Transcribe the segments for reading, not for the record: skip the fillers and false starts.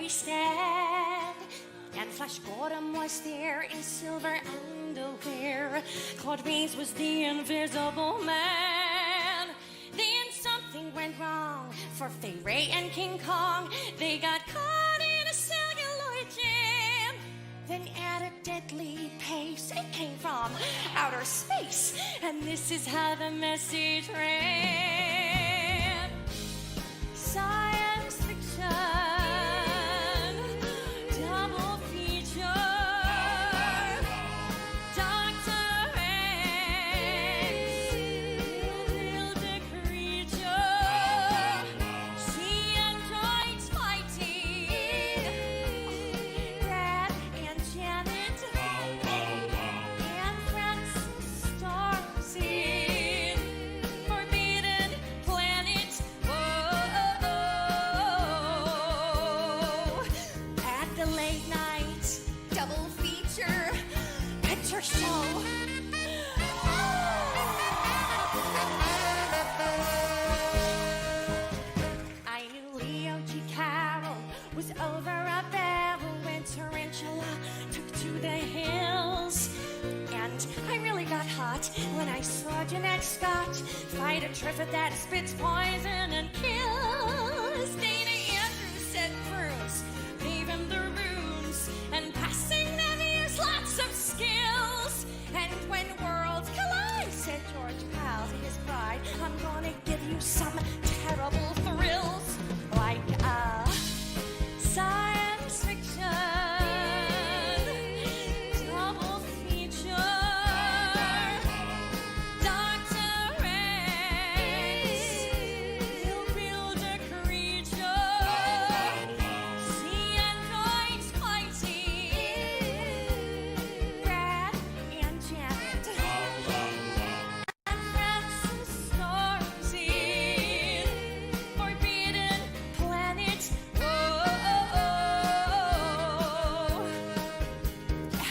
stand. And Flash Gordon was there in silver underwear. Claude Rains was the invisible man. Then something went wrong for Fay Ray and King Kong. They got caught in a celluloid jam. Then at a deadly pace, it came from outer space. And this is how the message ran. Science fiction, double feature, Dr. X, build a creature, see androids fighting, Brad and Janet, and Francis stars in Forbidden Planet. Whoa. At the late night double feature picture show. I knew Leo G. Carroll was over a barrel when Tarantula took to the hills. And I really got hot when I saw Jeanette Scott fight a Triffid that spits poison and kills. Dana Andrews said Bruce gave him the runes, and passing them years lots of skills. And when worlds collide, said George Pal to his bride, I'm gonna give you some terrible thrills, like science fiction, double feature, Dr. X, he'll build a creature, see androids fighting, Brad and Janet, and Francis stars in Forbidden Planet. Whoa.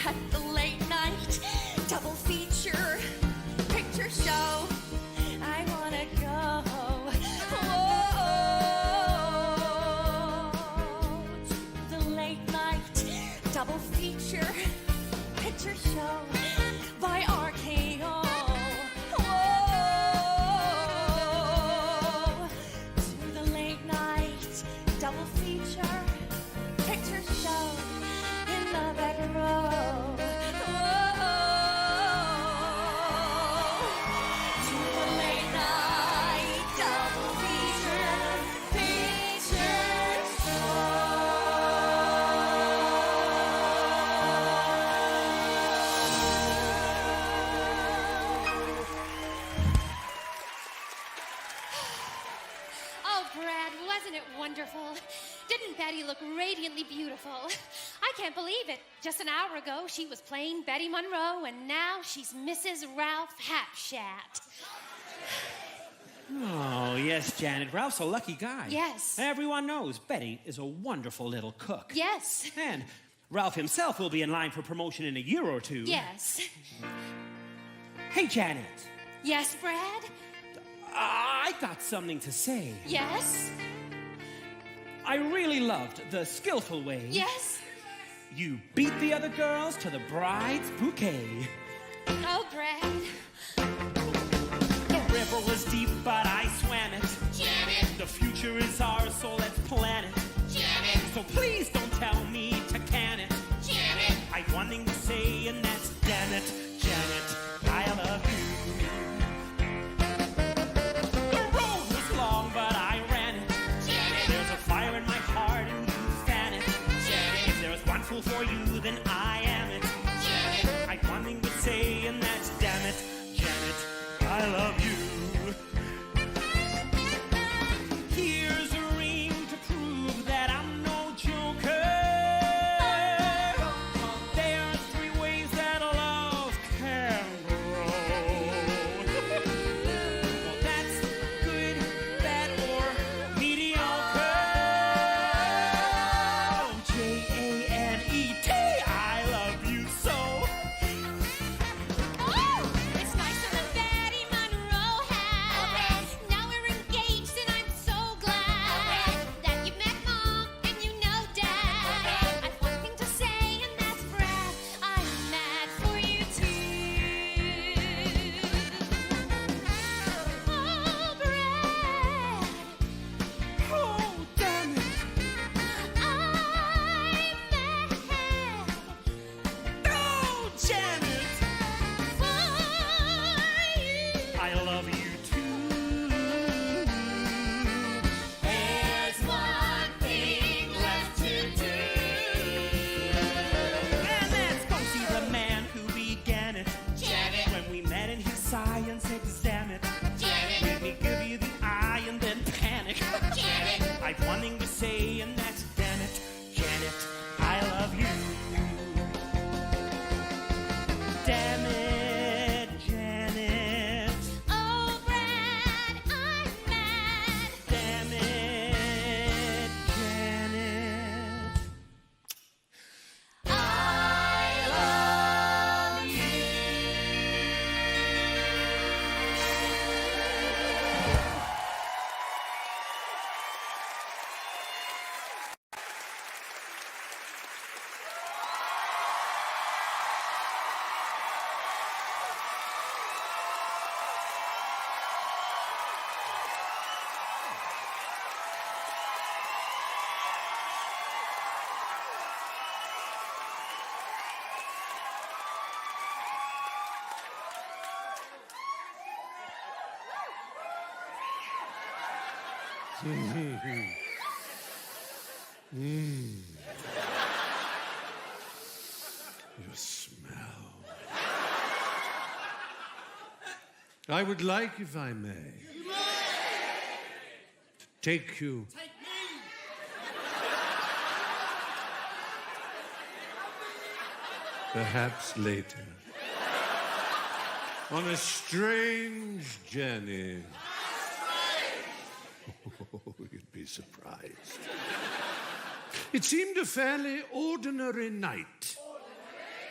At the late night double feature picture show, I wanna go. Whoa. To the late night double feature picture show by RKO. Whoa. To the late night double feature picture show in the back row. Whoa. To the late night double feature Oh, Brad, wasn't it wonderful? Didn't Betty look radiantly beautiful? I can't believe it. Just an hour ago, she was playing Betty Monroe, and now she's Mrs. Ralph Hapshat. Oh, yes, Janet. Ralph's a lucky guy. Yes. Everyone knows Betty is a wonderful little cook. Yes. And Ralph himself will be in line for promotion in a year or two. Yes. Hey, Janet. Yes, Brad? I got something to say. Yes. I really loved the skillful way Yes. you beat the other girls to the bride's bouquet. Oh, Brad. The river was deep, but I swam it. Janet, The future is ours, so let's plan it. Janet, So please don't tell me to can it. Janet, I've one thing to say, and that's damn it, Janet, I love you. The road was long, but I ran it. Janet, There's a fire in my heart, and you fan it. Janet, If there's one fool for you, then I am it. Janet, I've one thing to say, and that's damn it, Janet, I love you. Here's a ring to prove that I'm no joker. There's three ways that love can grow. Well, that's good, bad, or mediocre. Janet, I love You smell. I would like, if I may, to take you. Take me. Perhaps later. On a strange journey. Oh, you'd be surprised. It seemed a fairly ordinary night.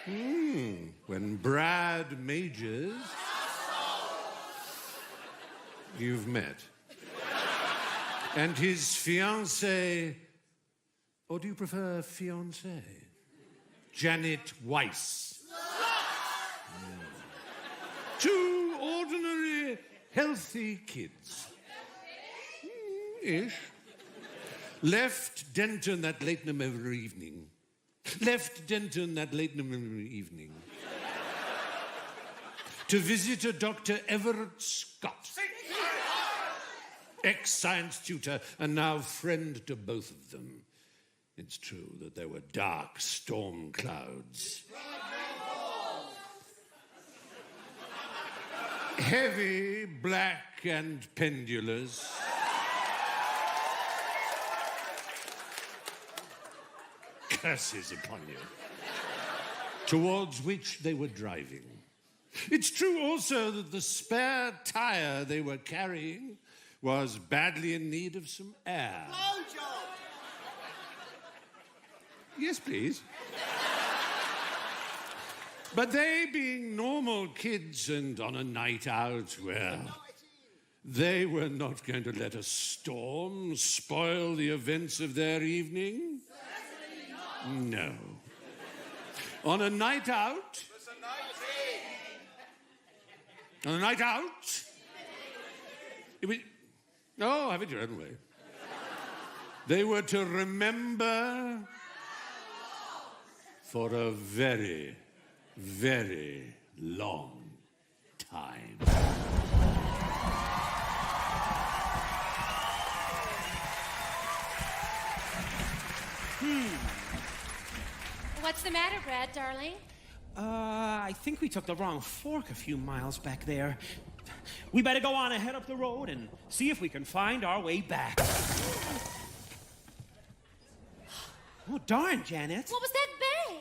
When Brad Majors, you've met, and his fiancée, or do you prefer fiancée? Janet Weiss. Two ordinary, healthy kids. Ish. Left Denton that late November evening. To visit a Dr. Everett Scott. Ex-science tutor and now friend to both of them. It's true that there were dark storm clouds. Heavy, black, and pendulous. Curses upon you. Towards which they were driving. It's true also that the spare tire they were carrying was badly in need of some air. Blowjob. Yes, please. But they, being normal kids and on a night out, well, they were not going to let a storm spoil the events of their evening. No. On a night out. On a night out. Oh, have it your own way. They were to remember for a very, very long time. What's the matter, Brad, darling? I think we took the wrong fork a few miles back there. We better go on ahead up the road and see if we can find our way back. Oh, darn, Janet. What was that bang?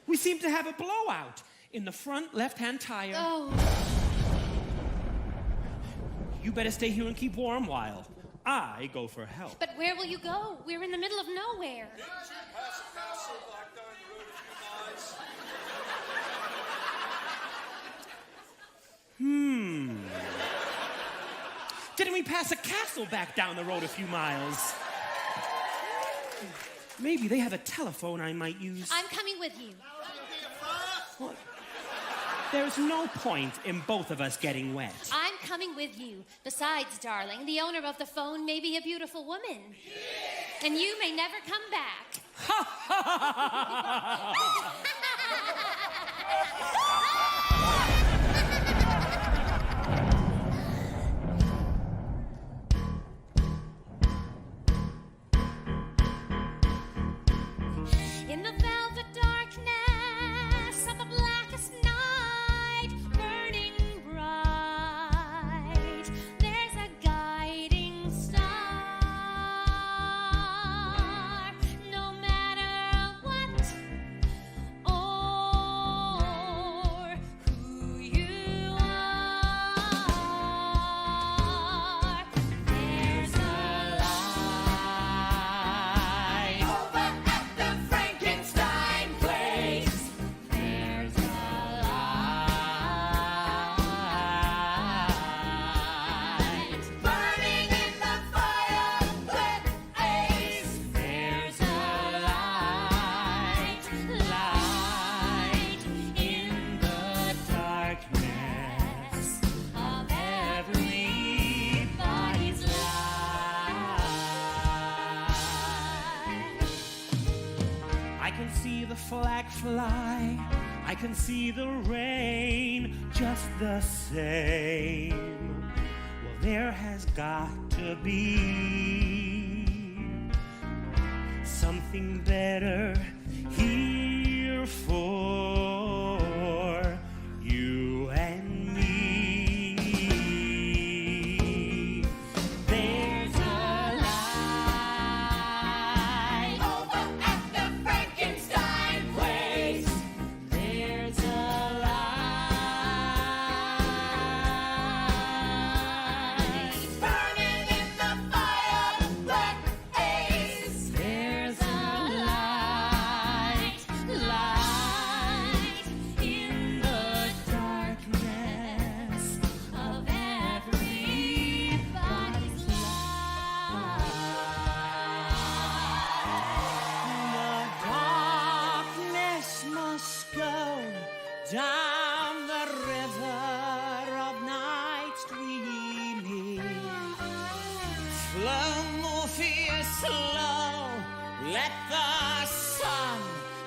We seem to have a blowout in the front left-hand tire. Oh. You better stay here and keep warm while I go for help. But where will you go? We're in the middle of nowhere. Didn't we pass a castle back down the road a few miles? Maybe they have a telephone I might use. I'm coming with you. What? There's no point in both of us getting wet. I'm coming with you. Besides, darling, the owner of the phone may be a beautiful woman. And you may never come back. In the velvet darkness of the blackest night, burning bright, there's a guiding star. No matter what or who you are, there's a light over at the Frankenstein place. There's a light burning in the fireplace. There's a light in the darkness of everybody's life. I can see the flag fly. I can see the rain just the same. there has got to be something better here for you and me. There's a light over at the Frankenstein place. There's a light burning in the fireplace. There's a light in the darkness of everybody's life. The darkness must go down the river of night dreaming. Flow Morpheus slow, let the sun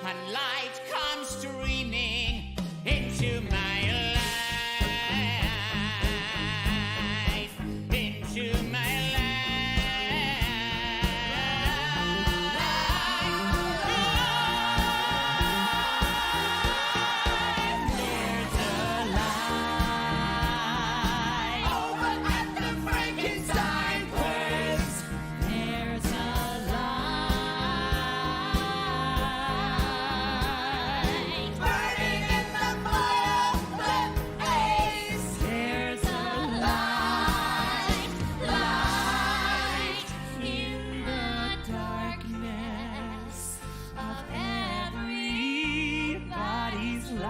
and light come streaming into my life, into my life. There's a light over at the Frankenstein place. There's a light burning in the fireplace. There's a light in the darkness of everybody's life.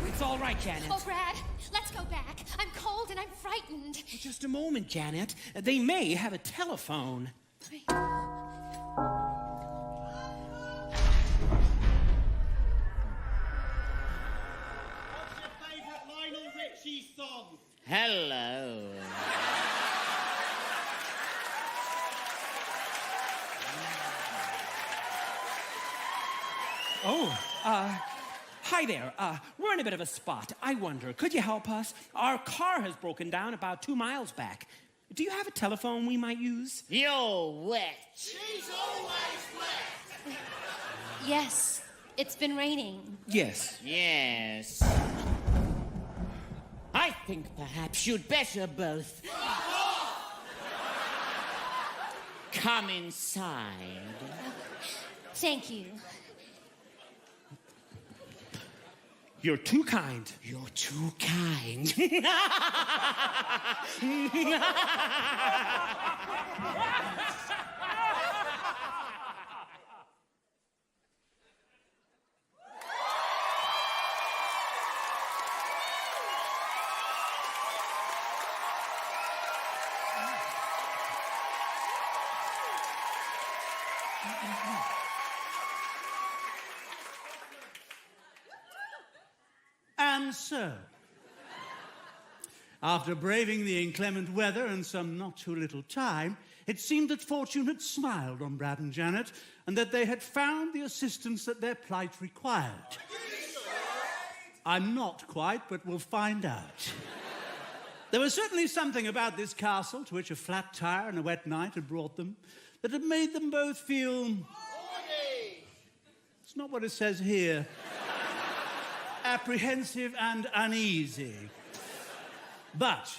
It's all right, Janet. Oh, Brad, let's go back. I'm cold and I'm frightened. Just a moment, Janet. They may have a telephone. What's your favourite Lionel Richie song? Hello. Oh, hi there. We're in a bit of a spot. I wonder, could you help us? Our car has broken down about 2 miles back. Do you have a telephone we might use? You're wet. She's always wet. Yes, it's been raining. Yes. Yes. I think perhaps you'd better both come inside. Thank you. You're too kind. You're too kind. And so, after braving the inclement weather and some not too little time, it seemed that fortune had smiled on Brad and Janet and that they had found the assistance that their plight required. I'm not quite, but we'll find out. There was certainly something about this castle to which a flat tire and a wet night had brought them that had made them both feel... It's not what it says here. Apprehensive and uneasy. But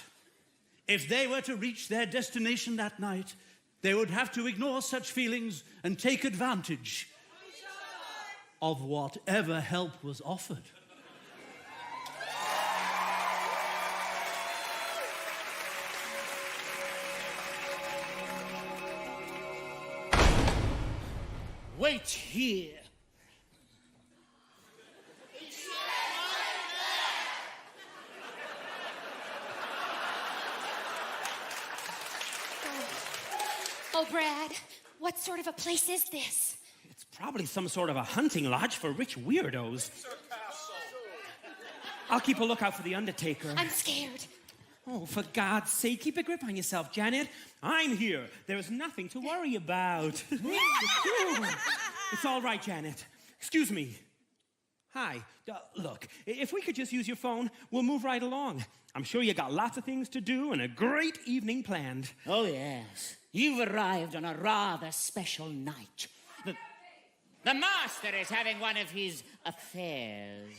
if they were to reach their destination that night, they would have to ignore such feelings and take advantage of whatever help was offered. Wait here. Oh, Brad, what sort of a place is this? It's probably some sort of a hunting lodge for rich weirdos. I'll keep a lookout for the undertaker. I'm scared. Oh, for God's sake, keep a grip on yourself, Janet. I'm here. There's nothing to worry about. It's all right, Janet. Excuse me. Hi. Look, if we could just use your phone, we'll move right along. I'm sure you got lots of things to do and a great evening planned. Oh, yes. You've arrived on a rather special night. The master is having one of his affairs.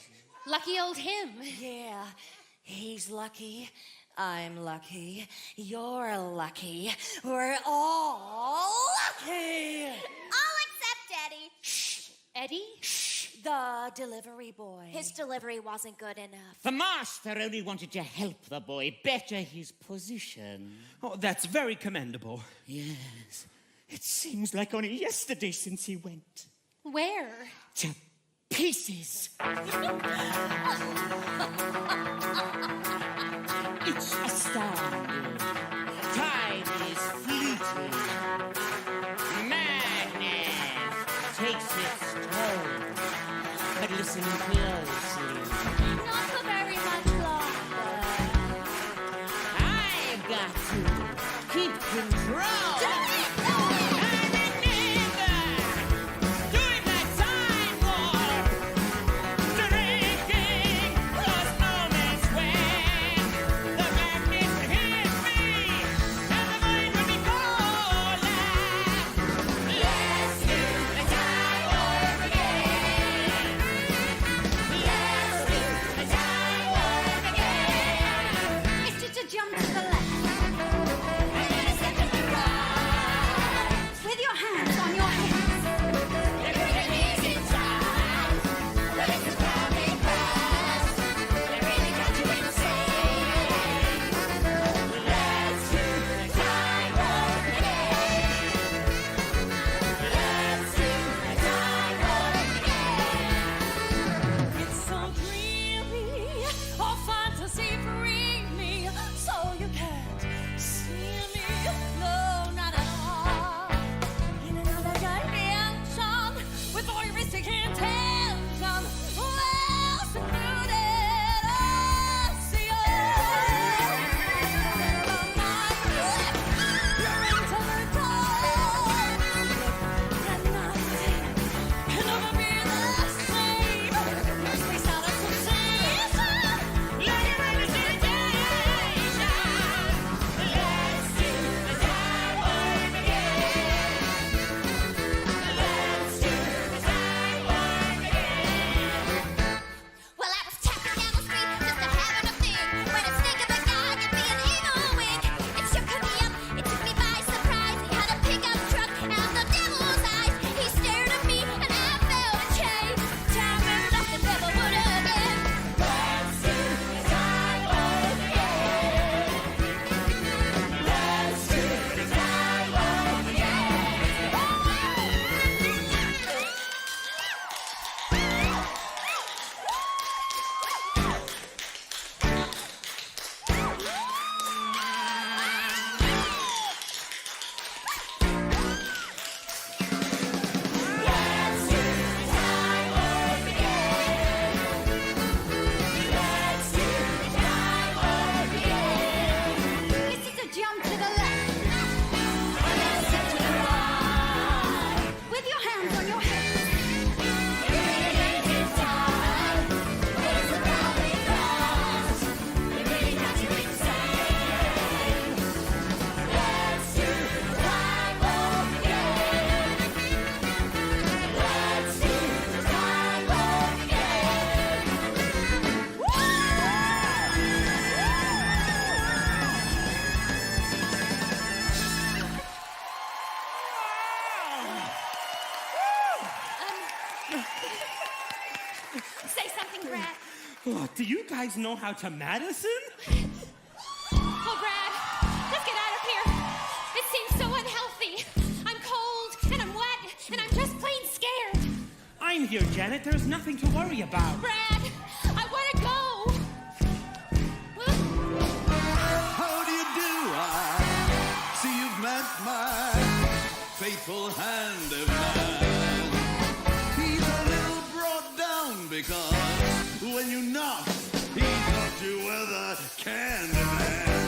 Lucky old him. Yeah, he's lucky. I'm lucky. You're lucky. We're all lucky. All except Eddie. Eddie? The delivery boy. His delivery wasn't good enough. The master only wanted to help the boy better his position. Oh, that's very commendable. Yes. It seems like only yesterday since he went. Where? To pieces. It's astounding. Time is fleeting. Madness takes its toll. But listen closely. Not for very much longer. I've got to keep control. It's just a jump to the left. With your hands on your hips. It's so dreamy, all fantasy free me, so you can't see me, no, not at all. In another dimension, with voyeuristic intention, well secluded, my lips, you're into the dark, and nothing can ever be the same. Space out of sensation, like a representation. Let's do the time warp again. Let's do the time warp again. Well, I was tapping down the street just to having a thing. When a snake of a guy could be an evil wing. It shook me up, it took me by surprise. He had a pickup truck and the devil's eyes. He stared at me and I felt a change. Time and nothing ever would again. Let's do the time warp again. Let's do the time warp It's just a jump to the left. And a step to the right. With your hands on your hips. Say something, Brad. Oh, do you guys know how to Madison? Oh, Brad, let's get out of here. It seems so unhealthy. I'm cold, and I'm wet, and I'm just plain scared. I'm here, Janet. There's nothing to worry about. Brad, I want to go. How do you do? I see you've met my faithful hand of man. He's a little brought down because when you knock, he got you with a Candyman.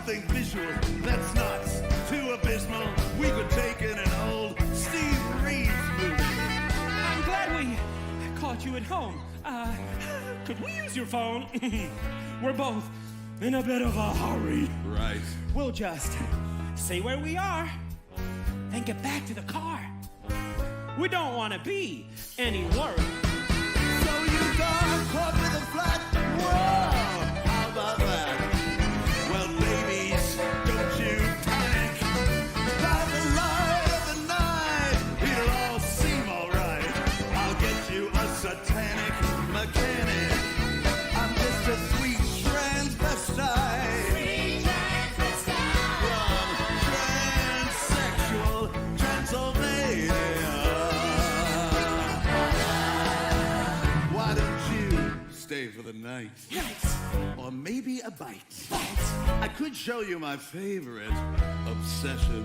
something visual that's not too abysmal. We could take in an old Steve Reeves movie. I'm glad we caught you at home. Could we use your phone? We're both in a bit of a hurry. Right. We'll just say where we are and get back to the car. We don't want to be any worry. So you got caught with a flat. Whoa! How about that? Well, ladies, don't you panic. By the light of the night, it'll all seem alright. I'll get you a satanic mechanic. I'm just a sweet transvestite. Sweet transvestite. From transsexual Transylvania. Why don't you stay for the night? Nice. Or maybe a bite. I could show you my favorite obsession.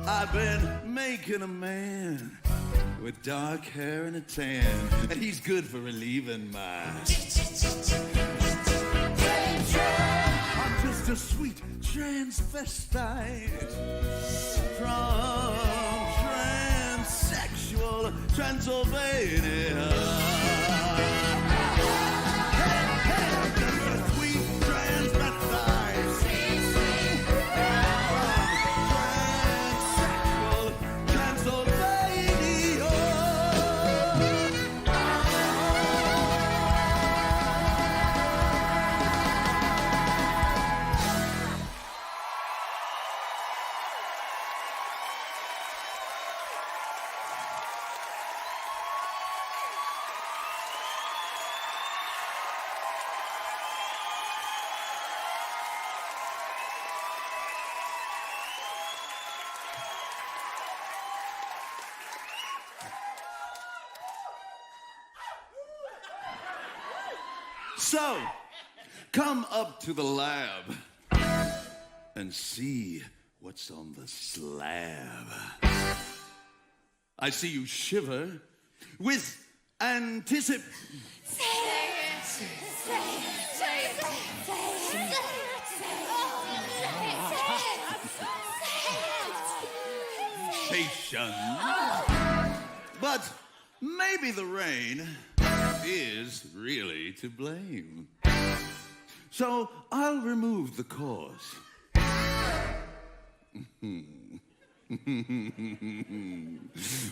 I've been making a man with dark hair and a tan, and he's good for relieving my. I'm just a sweet transvestite from transsexual Transylvania. I'm just a sweet transvestite from transsexual Transylvania. So, come up to the lab and see what's on the slab. I see you shiver with anticipation. But maybe the rain is really to blame. So I'll remove the cause.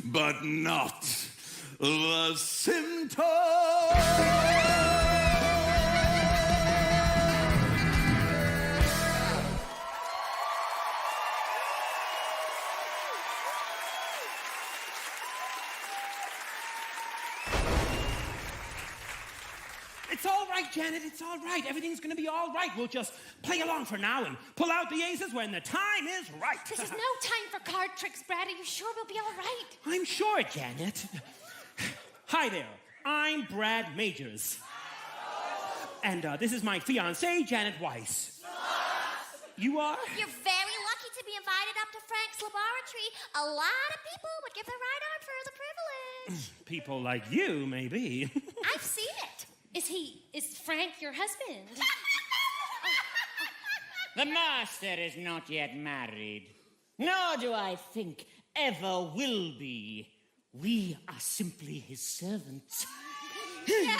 But not the symptom. It's all right, Janet. It's all right. Everything's going to be all right. We'll just play along for now and pull out the aces when the time is right. This is no time for card tricks, Brad. Are you sure we'll be all right? I'm sure, Janet. Hi there. I'm Brad Majors. And this is my fiancée, Janet Weiss. You are? You're very lucky to be invited up to Frank's laboratory. A lot of people would give their right arm for the privilege. People like you, maybe. I've seen it. Is Frank your husband? The master is not yet married, nor do I think ever will be. We are simply his servants. Janet!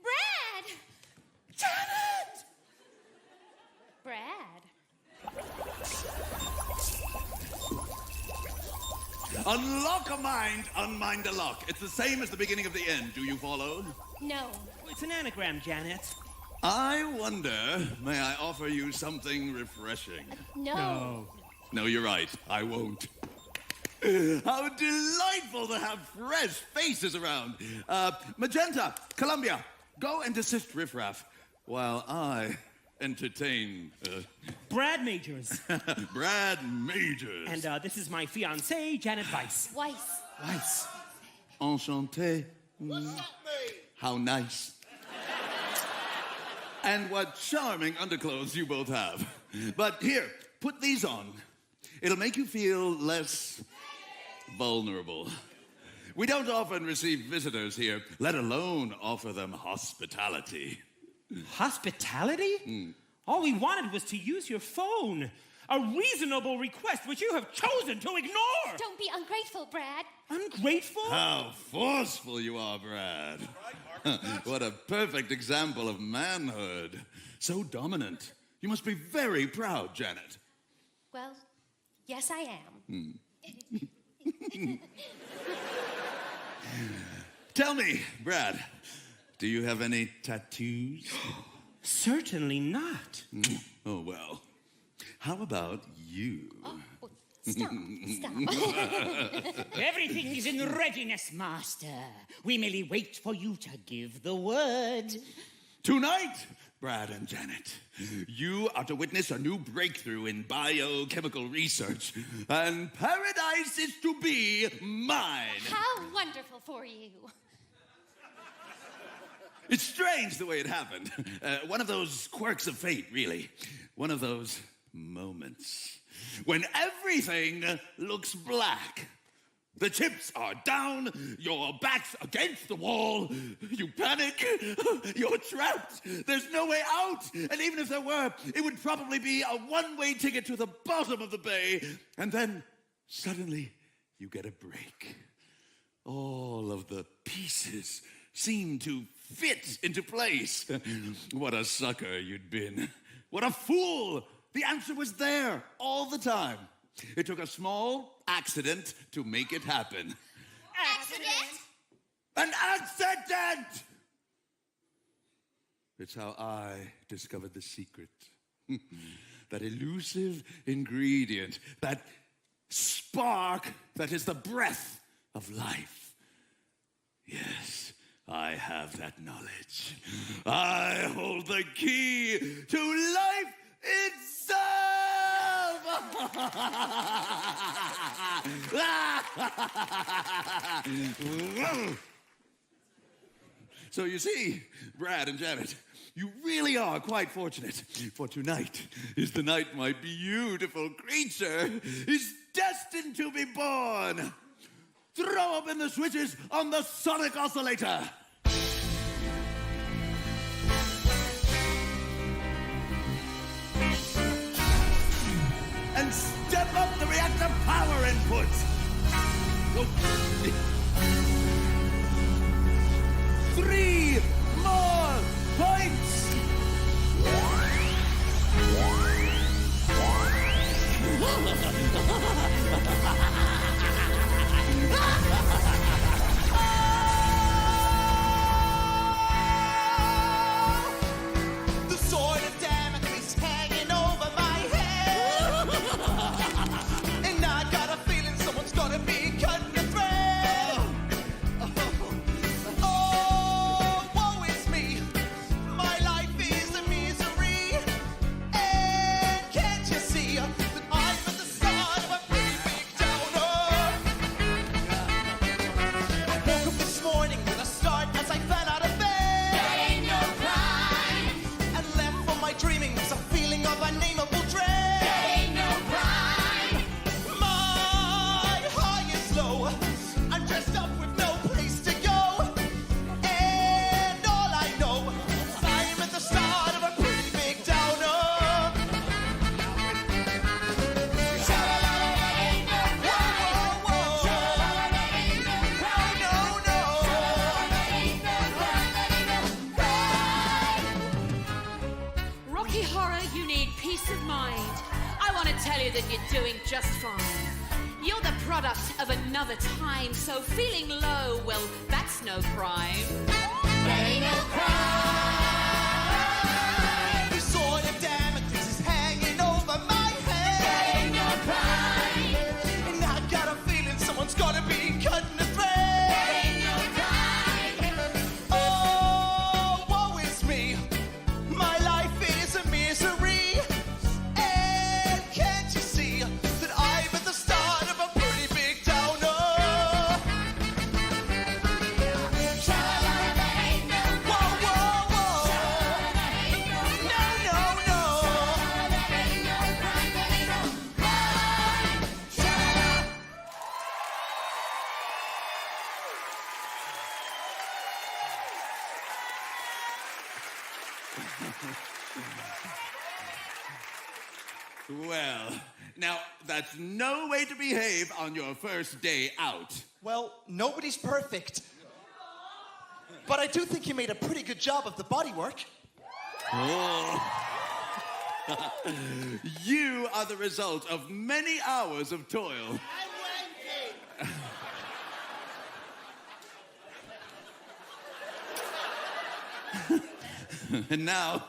Brad! Janet! Brad. Unlock a mind, unmind a lock. It's the same as the beginning of the end. Do you follow? No. It's an anagram, Janet. I wonder, may I offer you something refreshing? No. No, you're right. I won't. How delightful to have fresh faces around. Magenta, Columbia, go and assist Riffraff while I entertain Brad Majors. Brad Majors. And this is my fiancée, Janet Weiss. Weiss. Weiss. Enchanté. How nice. And what charming underclothes you both have. But here, put these on. It'll make you feel less vulnerable. We don't often receive visitors here, let alone offer them hospitality. Hospitality? All we wanted was to use your phone. A reasonable request which you have chosen to ignore. Don't be ungrateful, Brad. Ungrateful? How forceful you are, Brad. What a perfect example of manhood. So dominant. You must be very proud, Janet. Well, yes, I am. Tell me, Brad, do you have any tattoos? Certainly not. Oh, well. How about you? Oh, stop. Everything is in readiness, Master. We merely wait for you to give the word. Tonight, Brad and Janet, you are to witness a new breakthrough in biochemical research, and paradise is to be mine. How wonderful for you. It's strange the way it happened. One of those quirks of fate, really. One of those moments when everything looks black. The chips are down, your back's against the wall, you panic, you're trapped, there's no way out, and even if there were, it would probably be a one-way ticket to the bottom of the bay, and then suddenly you get a break. All of the pieces seem to fit into place. What a sucker you'd been. What a fool! The answer was there all the time. It took a small accident to make it happen. Accident? An accident! It's how I discovered the secret. That elusive ingredient, that spark that is the breath of life. Yes, I have that knowledge. I hold the key to life itself! So you see, Brad and Janet, you really are quite fortunate, for tonight is the night my beautiful creature is destined to be born. Throw open the switches on the sonic oscillator. And step up the reactor power input. 3 more points. The sword of Damocles hanging over my head. And I got a feeling someone's gonna be cutting the thread. Oh, woe is me. My life is a misery. And can't you see that I'm at the start of a pretty big downer? I woke up this morning with a start as I fell out of bed. That ain't no crime. And left from my dreaming was a feeling of unnameable dread. That ain't no crime. My high is low. I'm dressed up with no place to go. And all I know is I'm at the start of a pretty big downer. That ain't no crime. Whoa, whoa, That ain't no crime. no, no. That ain't no crime. That ain't no crime. Rocky Horror, you need peace of mind. I want to tell you that you're doing just fine. You're the product of another time, so feeling low, well, that's no crime. That ain't no crime. The sword of Damocles is hanging over my head. That ain't no crime. And I got a feeling someone's gonna be cutting the thread. That ain't no crime. Oh, woe is me. My life is a misery. And can't you see that I'm at the start of a pretty big downer? That Well, now that's no way to behave on your first day out. Well, nobody's perfect. But I do think you made a pretty good job of the bodywork. Oh. You are the result of many hours of toil. And now,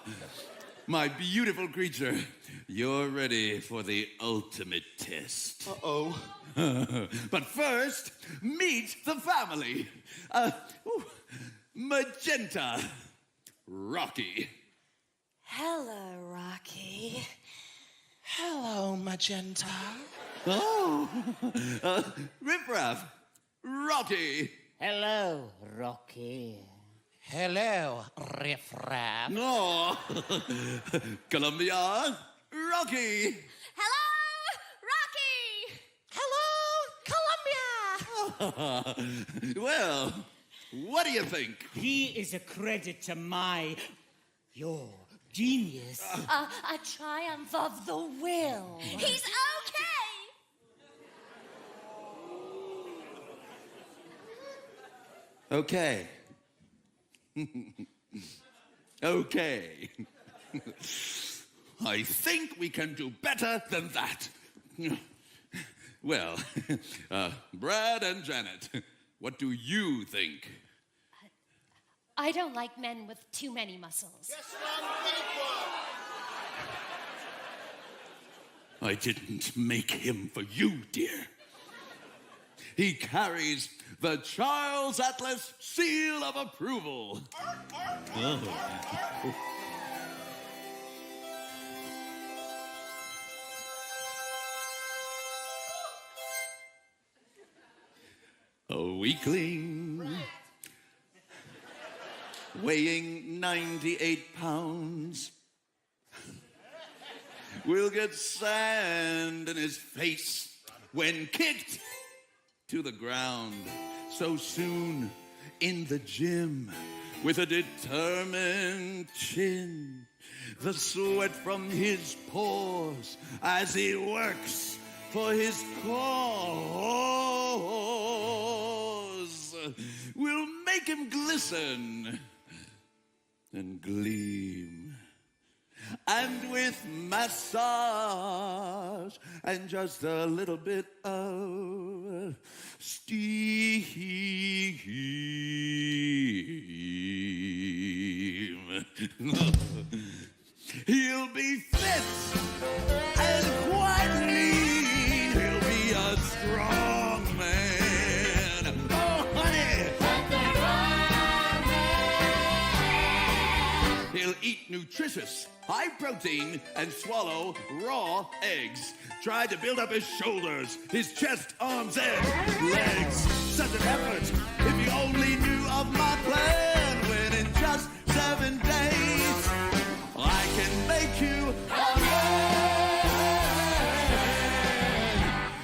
my beautiful creature, you're ready for the ultimate test. Uh-oh. But first, meet the family. Magenta, Rocky. Hello, Rocky. Hello, Magenta. Oh, Riff-Raff, Rocky. Hello, Rocky. Hello, Riff-Raff. Oh, Columbia, Rocky. Hello, Rocky. Hello, Columbia. Well, what do you think? He is a credit to your genius. A triumph of the will. He's okay. Okay. Okay. I think we can do better than that. Well, Brad and Janet, what do you think? I don't like men with too many muscles. I didn't make him for you, dear. He carries the Charles Atlas seal of approval. A weakling, weighing 98 pounds, will get sand in his face when kicked to the ground so soon in the gym with a determined chin, the sweat from his pores as he works for his cause will make him glisten and gleam. And with massage and just a little bit of steam, he'll be fit and quite lean. He'll be a strong man. Oh, honey! He'll eat nutritious, high protein, and swallow raw eggs. Try to build up his shoulders, his chest, arms, and legs. Such an effort if you only knew of my plan. When in just 7 days, I can make you a man.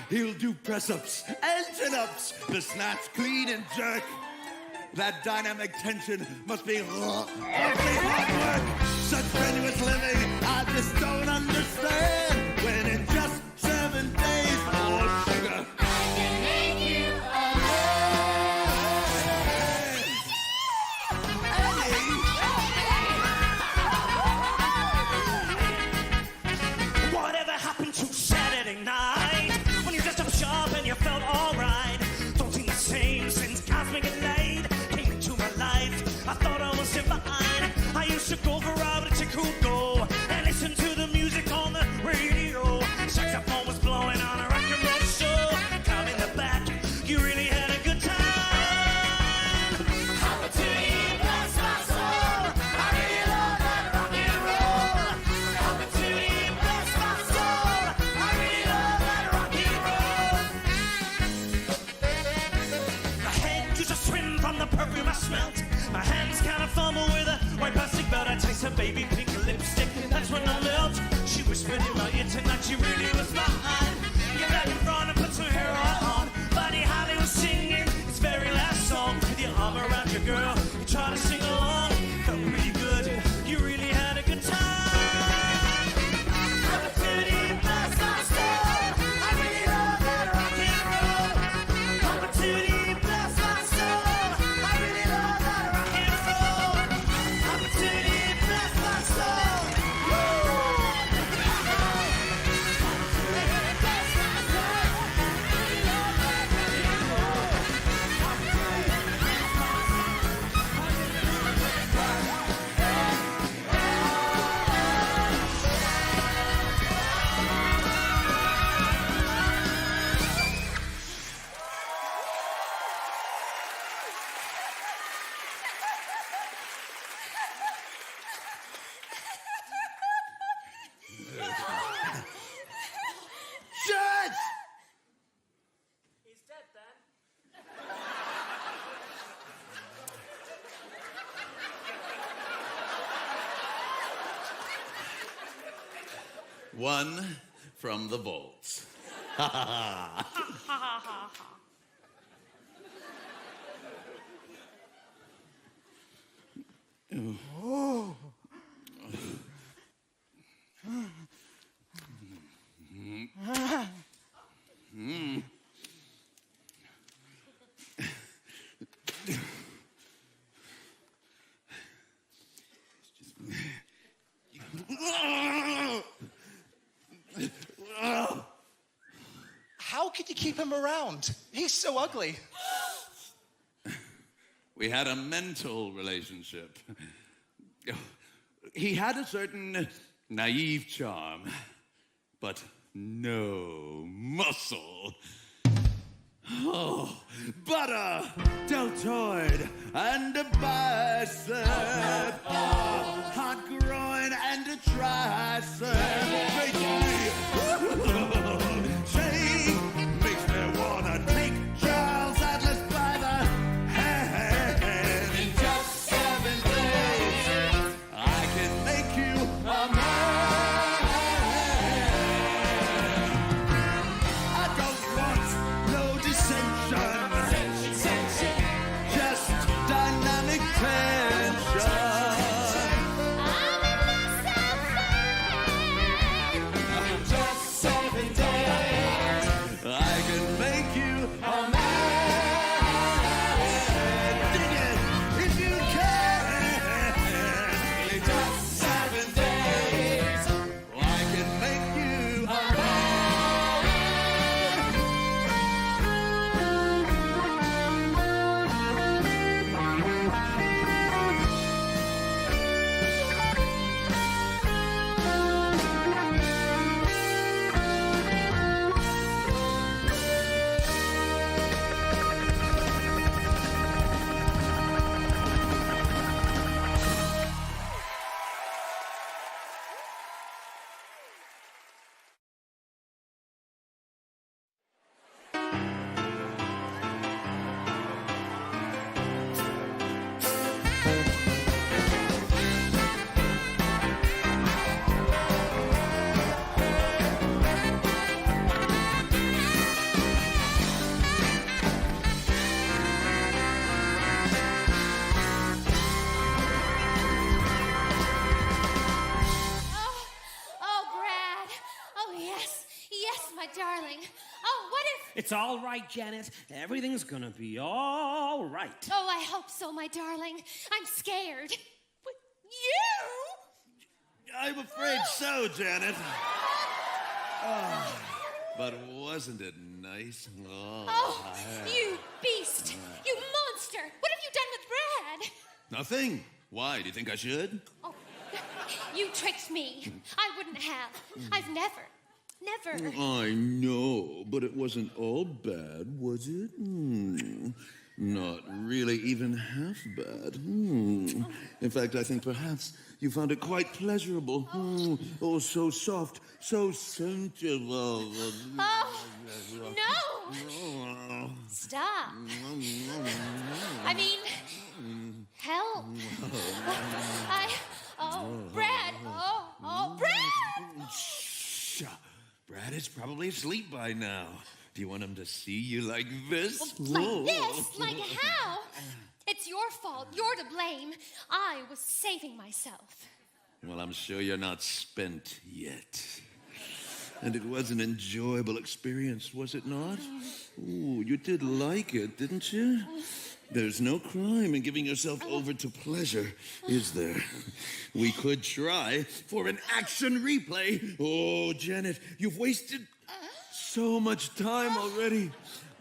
He'll do press-ups and chin-ups, the snatch, clean, and jerk. That dynamic tension must be awfully hard work. Such strenuous living, I just don't understand. When in just 7 days, oh sugar, I can make you Whatever happened to Saturday night when you dressed up sharp and you felt alright? Don't seem the same since Cosmic and Light came into my life. I thought I was divine. I used to go for a but you could go and listen to the music on the radio. Saxophone was blowing on a rock and roll show. Come in the back, you really had a good time. Opportunity bless my soul. I really love that rock and roll. Opportunity bless my soul. I really love that rock and roll. My head used to swim from the perfume I smelt. My hands kind of fumble with a white plastic belt. I taste her baby pink lipstick. That's when I left. She whispered in my ear tonight she really was mine. Get back in front and put some hair on. Buddy Holly was singing his very last song. With your arm around your girl, you try to sing along. Felt pretty good. You really One from the vaults. Oh. How could you keep him around? He's so ugly. We had a mental relationship. He had a certain naive charm, but no muscle. Oh, butter, deltoid, and a bicep. Hot groin and a tricep. Shake makes me wanna take Charles Atlas by the hand. In just 7 days, I can make you a man. I don't want no dissension. Just dynamic tension. Just 7 days, I can make you a man. Dig it if you can. In just 7 days, I can make you a Oh, Brad. Oh, yes. Yes, my darling. Oh, what if... It's all right, Janet. Everything's gonna be all right. Oh, I hope so, my darling. I'm scared. But you? I'm afraid so, Janet. Oh, but wasn't it nice? Oh, you beast. You monster. What have you done with Brad? Nothing. Why? Do you think I should? Oh, you tricked me. I wouldn't have. I've never. I know, but it wasn't all bad, was it? Not really even half bad. In fact, I think perhaps you found it quite pleasurable. Oh, so soft, so sensual. Oh, no. Stop. I mean, help. Brad. Oh, Brad. Shh. Brad is probably asleep by now. Do you want him to see you like this? Like this? Like how? It's your fault. You're to blame. I was saving myself. Well, I'm sure you're not spent yet. And it was an enjoyable experience, was it not? Ooh, you did like it, didn't you? There's no crime in giving yourself over to pleasure, is there? We could try for an action replay. Oh, Janet, you've wasted so much time already.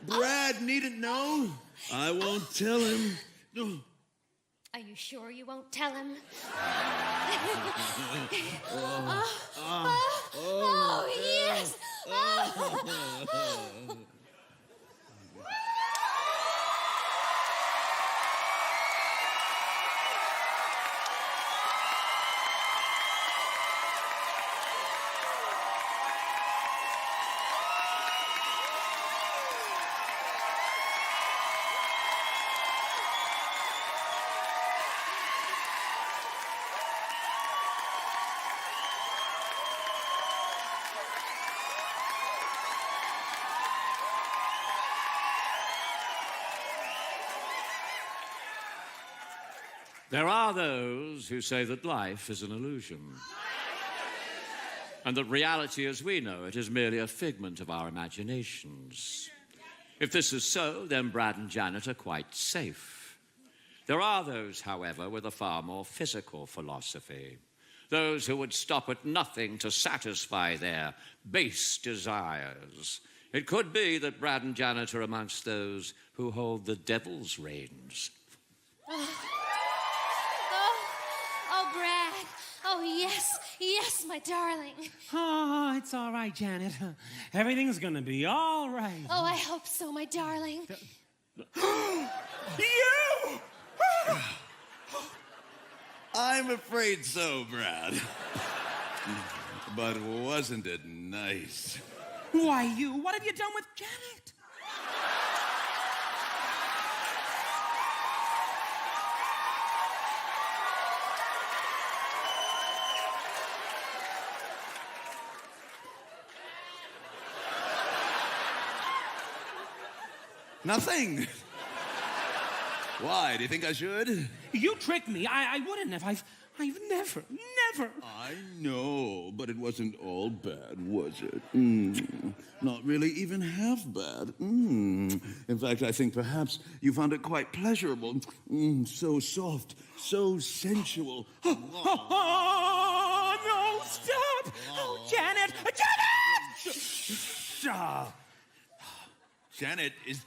Brad needn't know. I won't tell him. Are you sure you won't tell him? Yes. There are those who say that life is an illusion. And that reality as we know it is merely a figment of our imaginations. If this is so, then Brad and Janet are quite safe. There are those, however, with a far more physical philosophy. Those who would stop at nothing to satisfy their base desires. It could be that Brad and Janet are amongst those who hold the devil's reins. Oh, Brad. Oh, yes, yes, my darling. Oh, it's all right, Janet. Everything's gonna be all right. Oh, I hope so, my darling. You! I'm afraid so, Brad. But wasn't it nice? Why, you? What have you done with Janet? Nothing. Why? Do you think I should? You tricked me. I wouldn't have. I've never. I know, but it wasn't all bad, was it? Not really even half bad. In fact, I think perhaps you found it quite pleasurable. So soft, so sensual. Oh, no, stop! Oh, Janet! Janet! Janet is...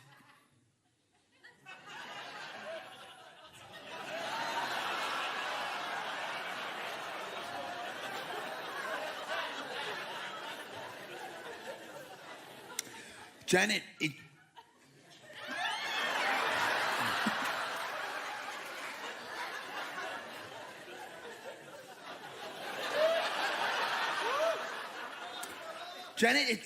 Janet, it... Janet, it...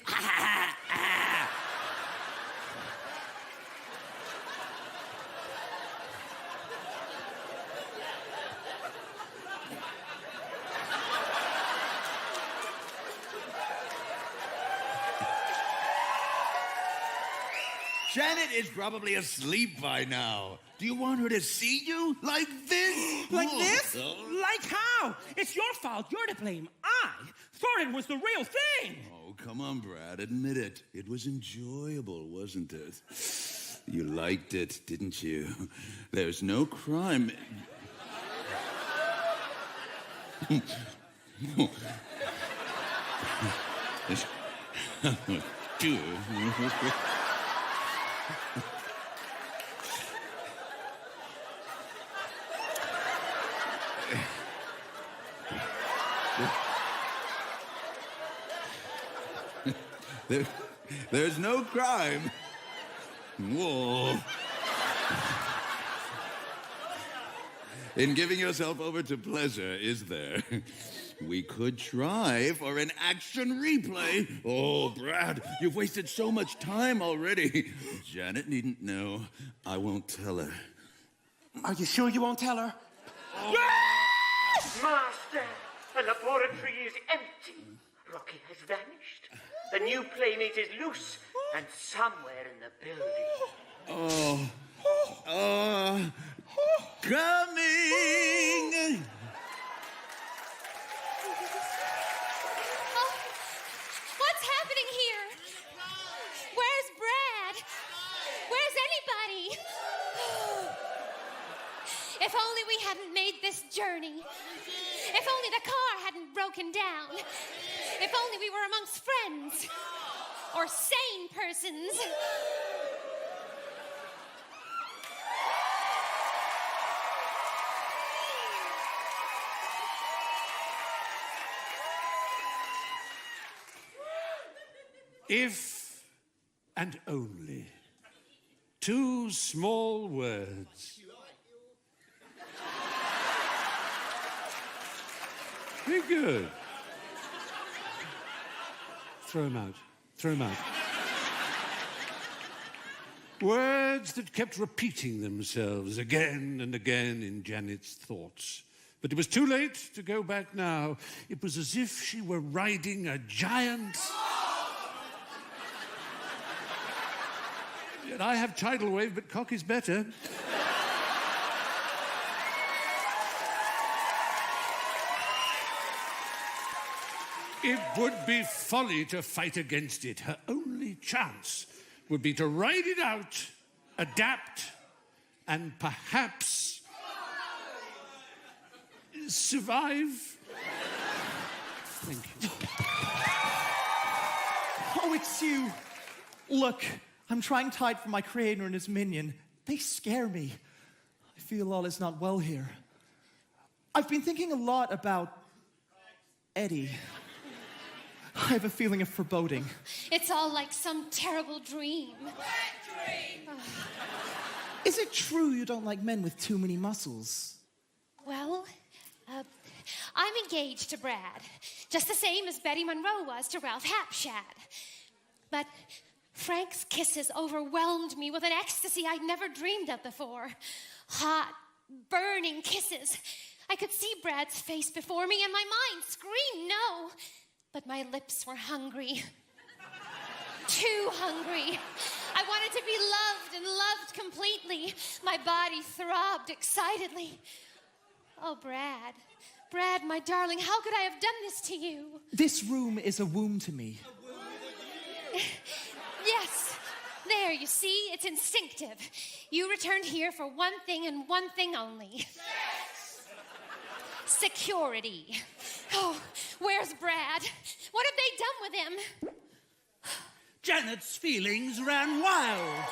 Janet is probably asleep by now. Do you want her to see you like this? Like this? Like how? It's your fault. You're to blame. I thought it was the real thing. Oh, come on, Brad. Admit it. It was enjoyable, wasn't it? You liked it, didn't you? There's no crime. There's no crime. Whoa. In giving yourself over to pleasure, is there? We could try for an action replay. Oh, Brad, you've wasted so much time already. Janet needn't know. I won't tell her. Are you sure you won't tell her? Master, the laboratory is empty. Rocky has vanished. The new playmate is loose and somewhere in the building. Coming! Oh, what's happening here? Where's Brad? Where's anybody? If only we hadn't made this journey. If only the car hadn't broken down. If only we were amongst friends. Or sane persons. If and only. Two small words. Very good. Throw him out. Throw him out. Words that kept repeating themselves again and again in Janet's thoughts. But it was too late to go back now. It was as if she were riding a giant... Yet I have tidal wave, but cock is better. It would be folly to fight against it. Her only chance would be to ride it out, adapt, and perhaps survive. Thank you. Oh, it's you. Look, I'm trying to hide from my creator and his minion. They scare me. I feel all is not well here. I've been thinking a lot about Eddie. I have a feeling of foreboding. It's all like some terrible dream. Is it true you don't like men with too many muscles? Well, I'm engaged to Brad, just the same as Betty Monroe was to Ralph Hapshad. But Frank's kisses overwhelmed me with an ecstasy I'd never dreamed of before. Hot, burning kisses. I could see Brad's face before me, and my mind screamed no. But my lips were hungry. Too hungry. I wanted to be loved and loved completely. My body throbbed excitedly. Oh, Brad. Brad, my darling, how could I have done this to you? This room is a womb to me. Yes. There, you see, it's instinctive. You returned here for one thing and one thing only. Security. Oh, where's Brad? What have they done with him? Janet's feelings ran wild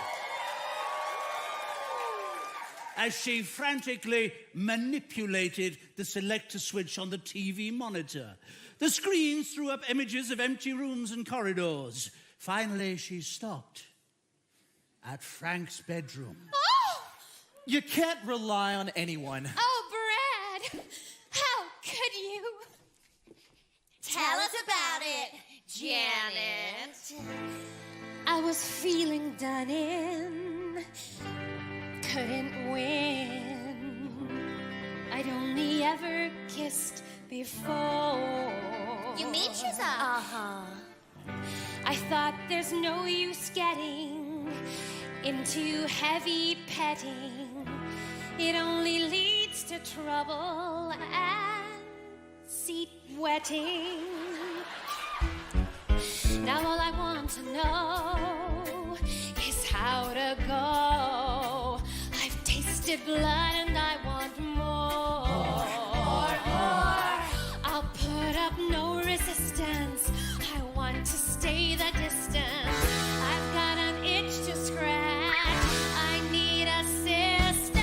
as she frantically manipulated the selector switch on the TV monitor. The screens threw up images of empty rooms and corridors. Finally, she stopped at Frank's bedroom. Oh! You can't rely on anyone. Oh, Brad! How could you? Tell us about it, Janet. I was feeling done in. Couldn't win. I'd only ever kissed before. You meet yourself. Uh-huh. I thought there's no use getting into heavy petting. It only leads to trouble and seat wetting. Now all I want to know is how to go. I've tasted blood and I want more. I'll put up no resistance. I want to stay the distance. I've got an itch to scratch. I need assistance.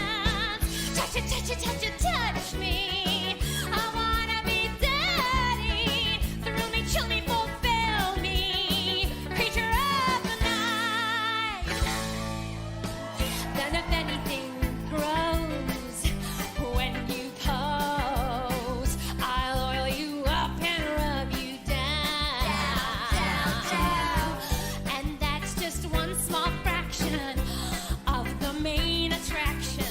Touch it, touch it, touch it, touch me. I wanna be daddy. Thrill me, chill me, fulfill me. Creature of the night. Then if anything grows when you pose, I'll oil you up and rub you down. And that's just one small fraction of the main attraction.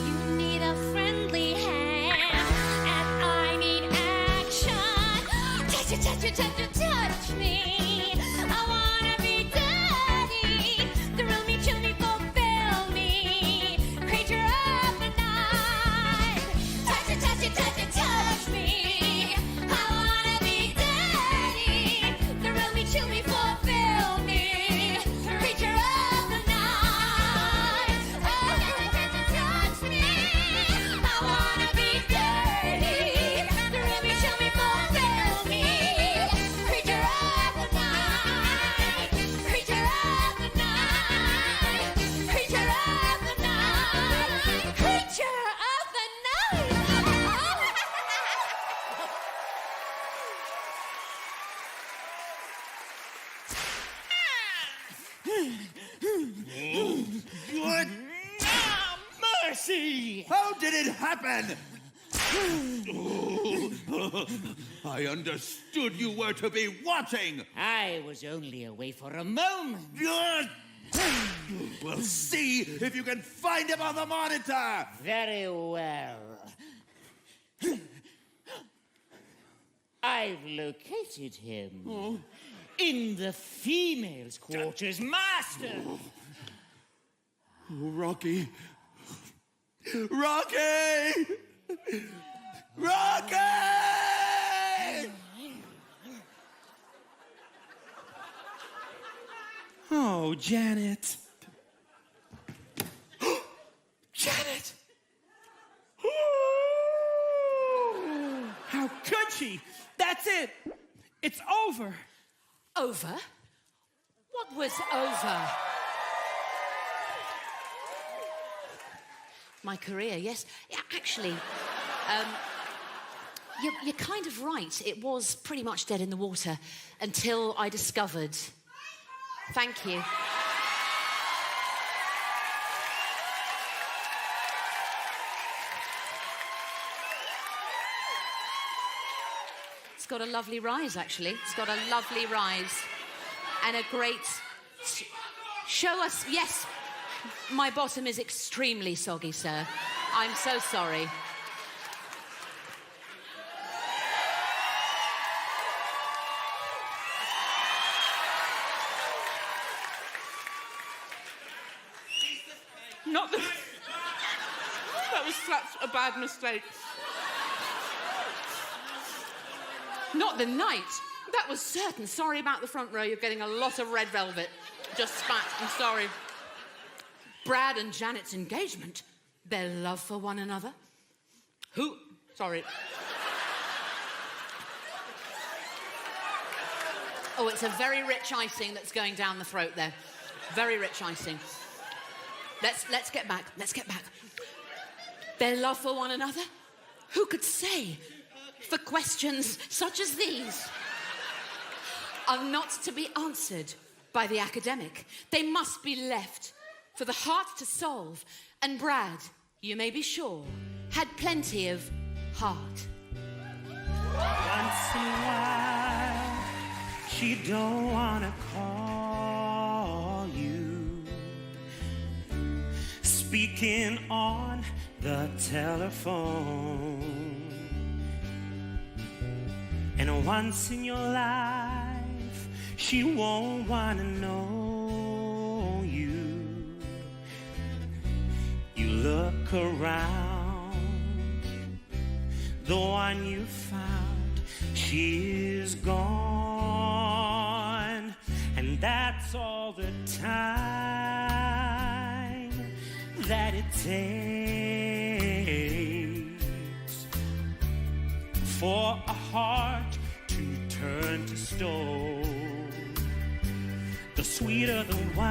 You need a friendly hand, and I need action. Touch it, touch it, touch it, touch me. I wanna be daddy. Thrill me, chill me, fulfill me. Creature of the night. Touch it, touch it, touch it, touch me. I wanna be daddy. Thrill me, chill me, fulfill me. Creature of the night. Touch it, touch it, touch me. I wanna be daddy. Thrill me, chill me, fulfill me. Creature of the night. Creature of the night. Creature of the night. Creature of the night. What? Mercy! How did it happen? I understood you were to be watching. I was only away for a moment. We'll see if you can find him on the monitor. Very well. I've located him. In the female's quarters, master! Oh, Rocky. Rocky! Rocky! Oh, Janet. Janet! How could she? That's it. It's over. Over? What was over? My career, yes. Yeah, actually, you're kind of right. It was pretty much dead in the water until I discovered. Thank you. It's got a lovely rise, actually. It's got a lovely rise. And a great... Show us... Yes, my bottom is extremely soggy, sir. I'm so sorry. Not the... That was such a bad mistake. Not the night. That was certain. Sorry about the front row. You're getting a lot of red velvet. Just spat. I'm sorry. Brad and Janet's engagement. Their love for one another. Who? Sorry. Oh, it's a very rich icing that's going down the throat there. Very rich icing. Let's get back. Let's get back. Their love for one another? Who could say? For questions such as these are not to be answered by the academic. They must be left for the heart to solve. And Brad, you may be sure, had plenty of heart. Once in a while, she don't wanna call you. Speaking on the telephone. And once in your life, she won't wanna know you. You look around, the one you found, she is gone. And that's all the time that it takes for a heart to turn to stone. The sweeter the wine,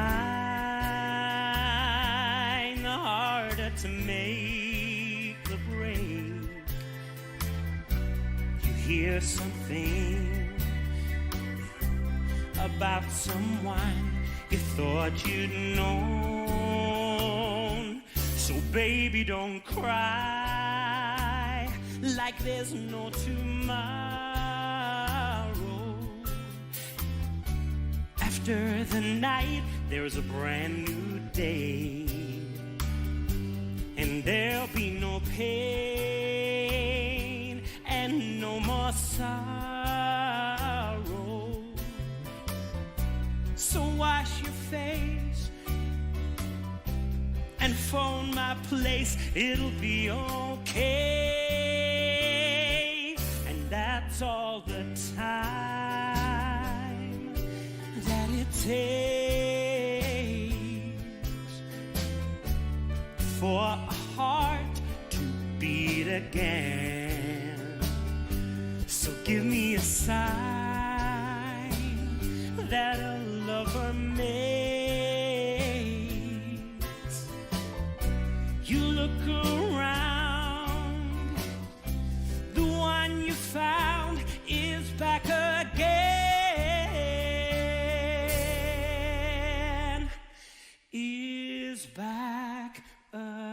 the harder to make the break. You hear something about someone you thought you'd known. So baby, don't cry like there's no tomorrow. After the night, there's a brand new day. And there'll be no pain and no more sorrow. So wash your face and phone my place. It'll be okay. And that's all the time that it takes for a heart to beat again. So give me a sign that a lover makes. You look around, the one you found is back again. Is back again.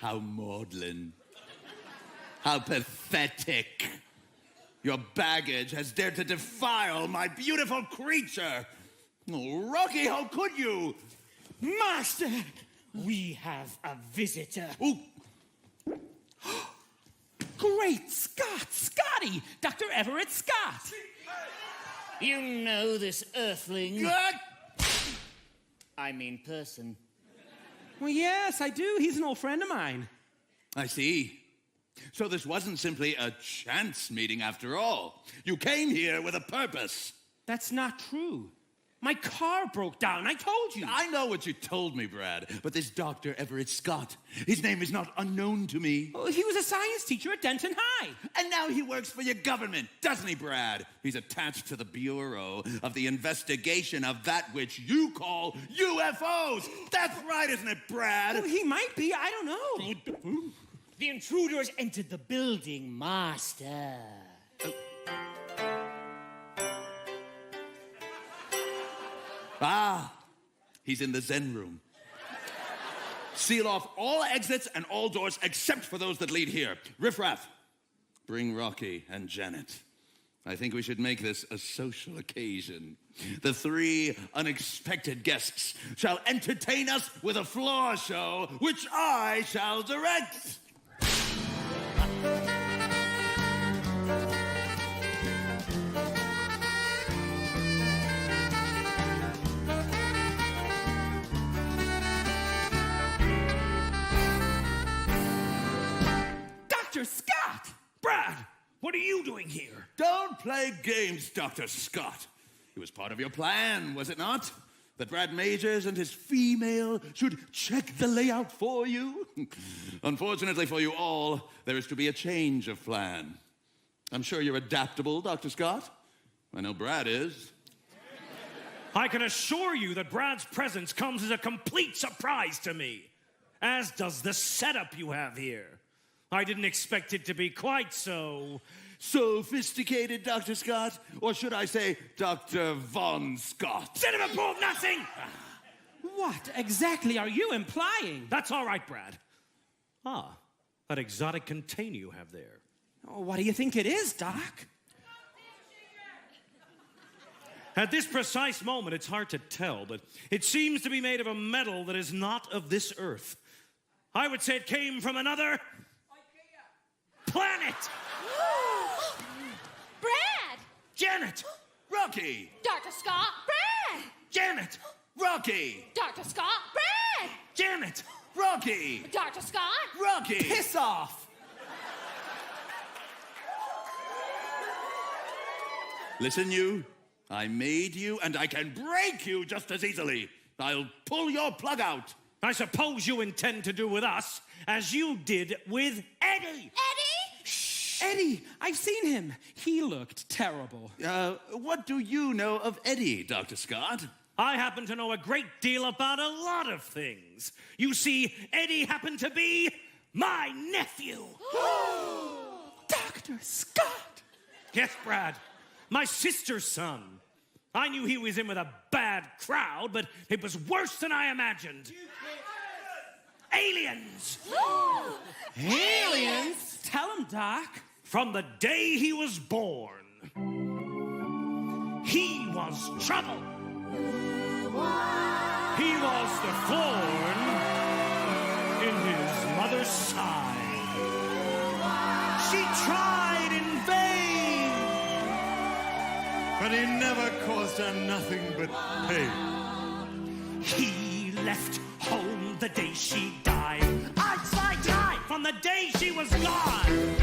How maudlin. How pathetic. Your baggage has dared to defile my beautiful creature. Oh, Rocky, how could you? Master, we have a visitor. Ooh. Great Scott, Scotty, Dr. Everett Scott. You know this earthling. What? I mean person. Well, yes, I do. He's an old friend of mine. I see. So this wasn't simply a chance meeting after all. You came here with a purpose. That's not true. My car broke down. I told you. I know what you told me, Brad, but this Dr. Everett Scott, his name is not unknown to me. Oh, he was a science teacher at Denton High. And now he works for your government, doesn't he, Brad? He's attached to the Bureau of the investigation of that which you call UFOs. That's right, isn't it, Brad? Oh, he might be. I don't know. The intruders entered the building, Master. Ah, he's in the Zen room. Seal off all exits and all doors except for those that lead here. Riff-raff, bring Rocky and Janet. I think we should make this a social occasion. The 3 unexpected guests shall entertain us with a floor show, which I shall direct. Dr. Scott! Brad, what are you doing here? Don't play games, Dr. Scott. It was part of your plan, was it not? That Brad Majors and his female should check the layout for you? Unfortunately for you all, there is to be a change of plan. I'm sure you're adaptable, Dr. Scott. I know Brad is. I can assure you that Brad's presence comes as a complete surprise to me, as does the setup you have here. I didn't expect it to be quite so... Sophisticated, Dr. Scott? Or should I say, Dr. Von Scott? Cinema proof nothing! What exactly are you implying? That's all right, Brad. Ah, that exotic container you have there. Oh, what do you think it is, Doc? At this precise moment, it's hard to tell, but it seems to be made of a metal that is not of this earth. I would say it came from another... planet! Brad! Janet! Rocky! Dr. Scott! Brad! Janet! Rocky! Dr. Scott! Brad! Janet! Rocky! Dr. Scott! Rocky! Piss off! Listen, you. I made you, and I can break you just as easily. I'll pull your plug out. I suppose you intend to do with us as you did with Eddie. Eddie? Shh. Eddie, I've seen him. He looked terrible. What do you know of Eddie, Dr. Scott? I happen to know a great deal about a lot of things. You see, Eddie happened to be my nephew. Dr. Scott! Yes, Brad. My sister's son. I knew he was in with a bad crowd, but it was worse than I imagined. Aliens! Aliens? Tell him, Doc. From the day he was born, he was trouble. He was the thorn in his mother's side. She tried in vain, But he never caused her nothing but pain. he left home the day she died. I died from the day she was gone.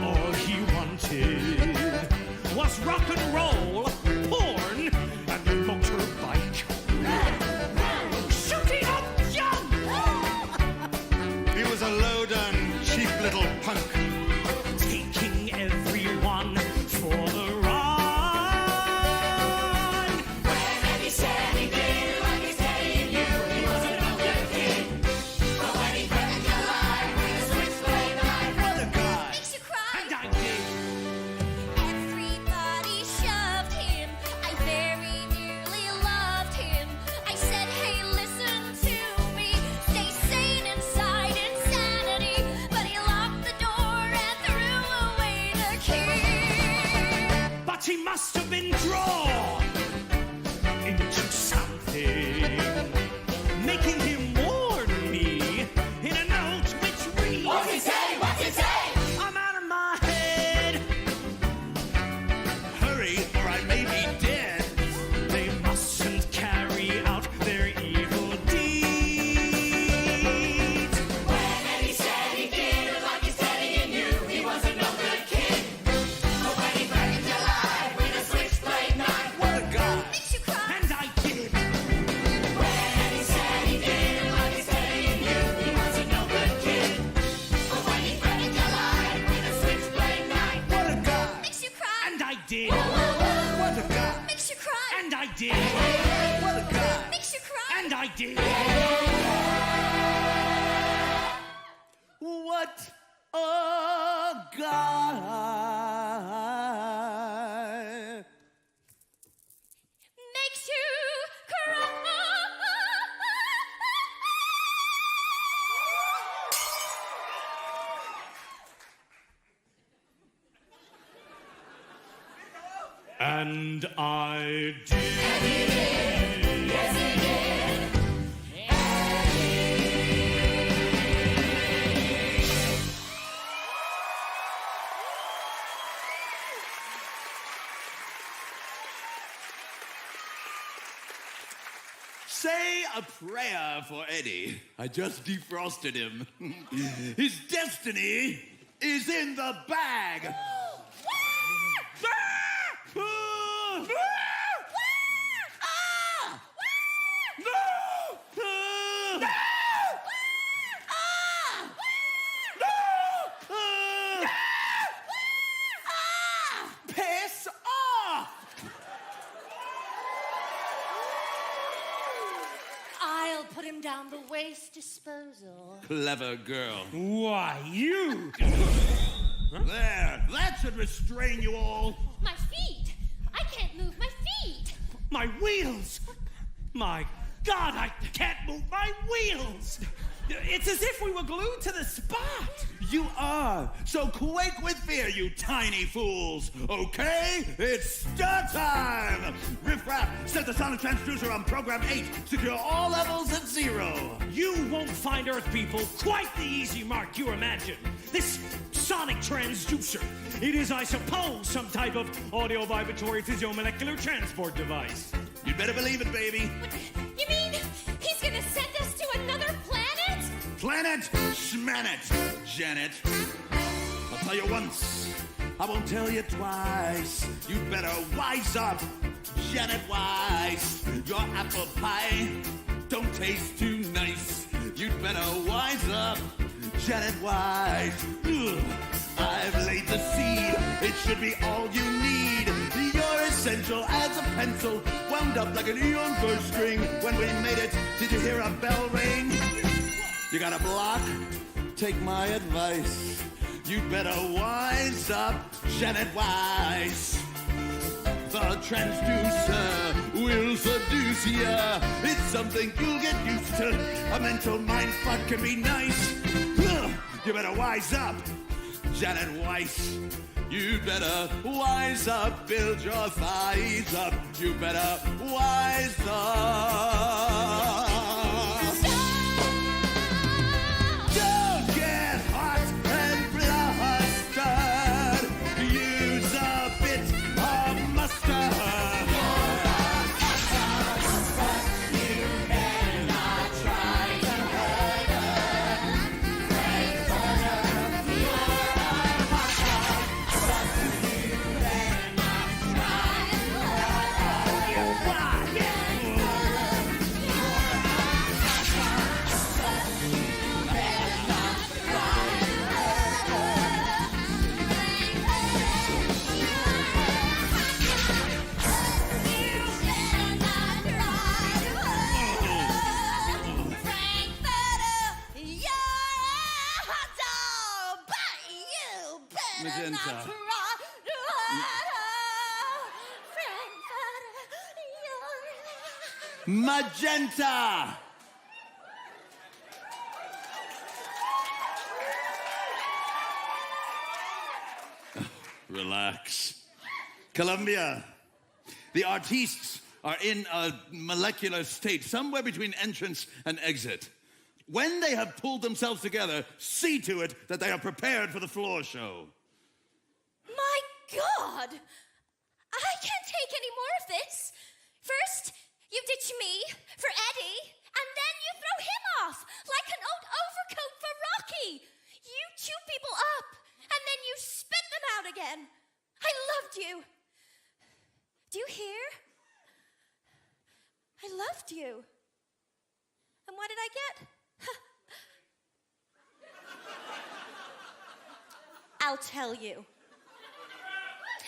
All he wanted was rock and roll, porn, and a motorbike. Shooting up junk! He was a low-down, cheap little punk. Taking everyone for the ride. When Eddie said he did like he said he knew, he wasn't no good kid. But when he threatened your life with a switchblade knife, What a guy! makes you cry. And I did. Everybody shut did. What a guy. Makes you cry. And I did. What a guy. Makes you cry. And I did. Say a prayer for Eddie. I just defrosted him. His destiny is in the bag. Piss off! I'll put him down the waste disposal. Clever girl. Why, you... There, that should restrain you all. My feet! I can't move my feet! My wheels! My God, I can't move my wheels! It's as if we were glued to the spot! You are. So quake with fear, you tiny fools. Okay? It's start time! Riff Raff, set the sonic transducer on program 8. Secure all levels at 0. You won't find Earth people quite the easy mark you imagine. This sonic transducer. It is, I suppose, some type of audio vibratory physiomolecular transport device. You'd better believe it, baby. You mean he's gonna send us to another planet? Planet Schmanet, Janet. I'll tell you once, I won't tell you twice. You'd better wise up, Janet Wise. Your apple pie don't taste too nice. You'd better wise up, Janet Wise. Ugh. I've laid the seed, it should be all you need. You're essential as a pencil, wound up like a neon first string. When we made it, did you hear a bell ring? You got a block? Take my advice. You'd better wise up, Janet Wise. The transducer will seduce ya. It's something you'll get used to. A mental mind fuck can be nice. Ugh. You better wise up, Janet Weiss. You better wise up, build your thighs up. You better wise up. Don't get hot and blustered. Use a bit of mustard. Magenta. Magenta! Relax. Columbia, the artistes are in a molecular state, somewhere between entrance and exit. When they have pulled themselves together, see to it that they are prepared for the floor show. My God! I can't take any more of this. First, you ditch me for Eddie, and then you throw him off like an old overcoat for Rocky. You chew people up, and then you spit them out again. I loved you. Do you hear? I loved you. And what did I get? I'll tell you.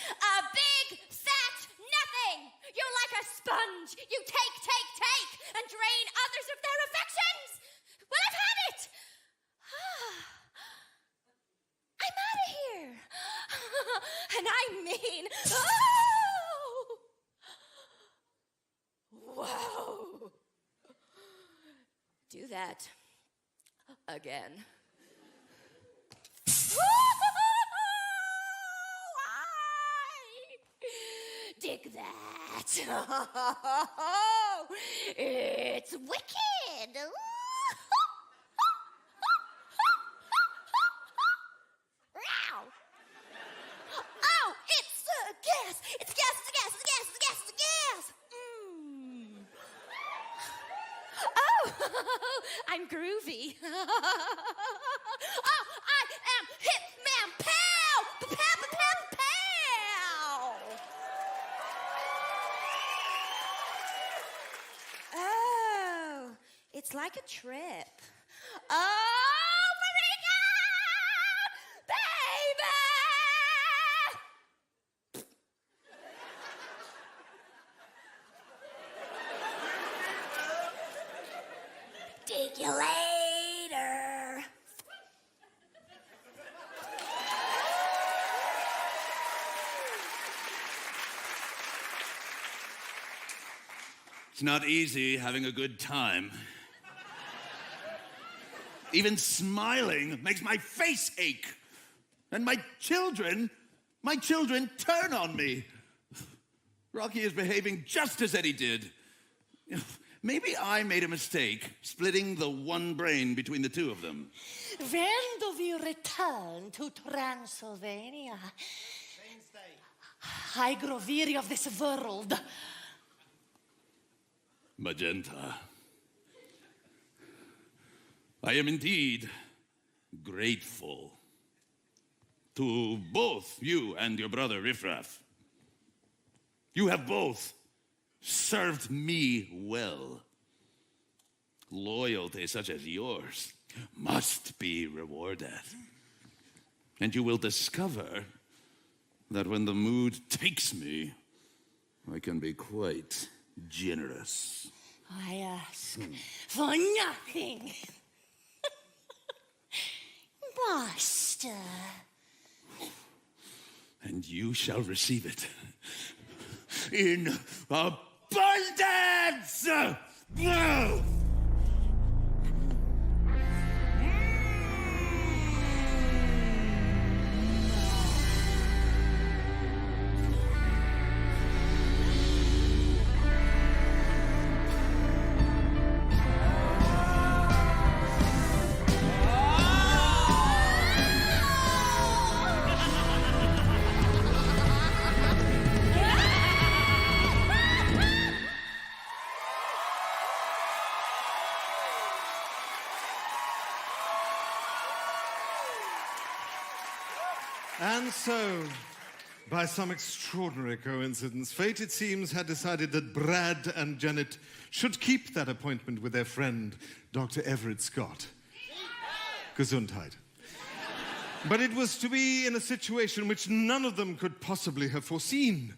A big, fat nothing! You're like a sponge. You take, and drain others of their affections. Well, I've had it. I'm out of here. And I mean, whoa. Do that again. Dig that. It's wicked. Oh, it's gas. It's gas. Oh, I'm groovy. Oh, I am hip man pow. Oh, it's like a trip. Oh, Marika! Baby! Dig you later. It's not easy having a good time. Even smiling makes my face ache. And my children turn on me. Rocky is behaving just as Eddie did. Maybe I made a mistake splitting the one brain between the two of them. When do we return to Transylvania? I grow weary of this world. Magenta. I am indeed grateful to both you and your brother Riffraff. You have both served me well. Loyalty such as yours must be rewarded. And you will discover that when the mood takes me, I can be quite generous. I ask for nothing. Master. And you shall receive it in abundance! And so, by some extraordinary coincidence, fate, it seems, had decided that Brad and Janet should keep that appointment with their friend, Dr. Everett Scott. Gesundheit. But it was to be in a situation which none of them could possibly have foreseen.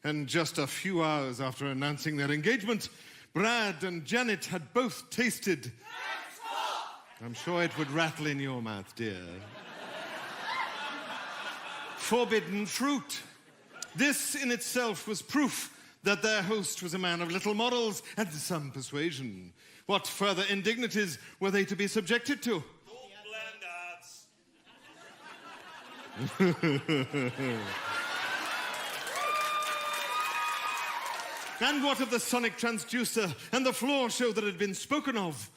And just a few hours after announcing their engagement, Brad and Janet had both tasted... I'm sure it would rattle in your mouth, dear. Forbidden fruit. This in itself was proof that their host was a man of little morals and some persuasion. What further indignities were they to be subjected to? And what of the sonic transducer and the floor show that had been spoken of?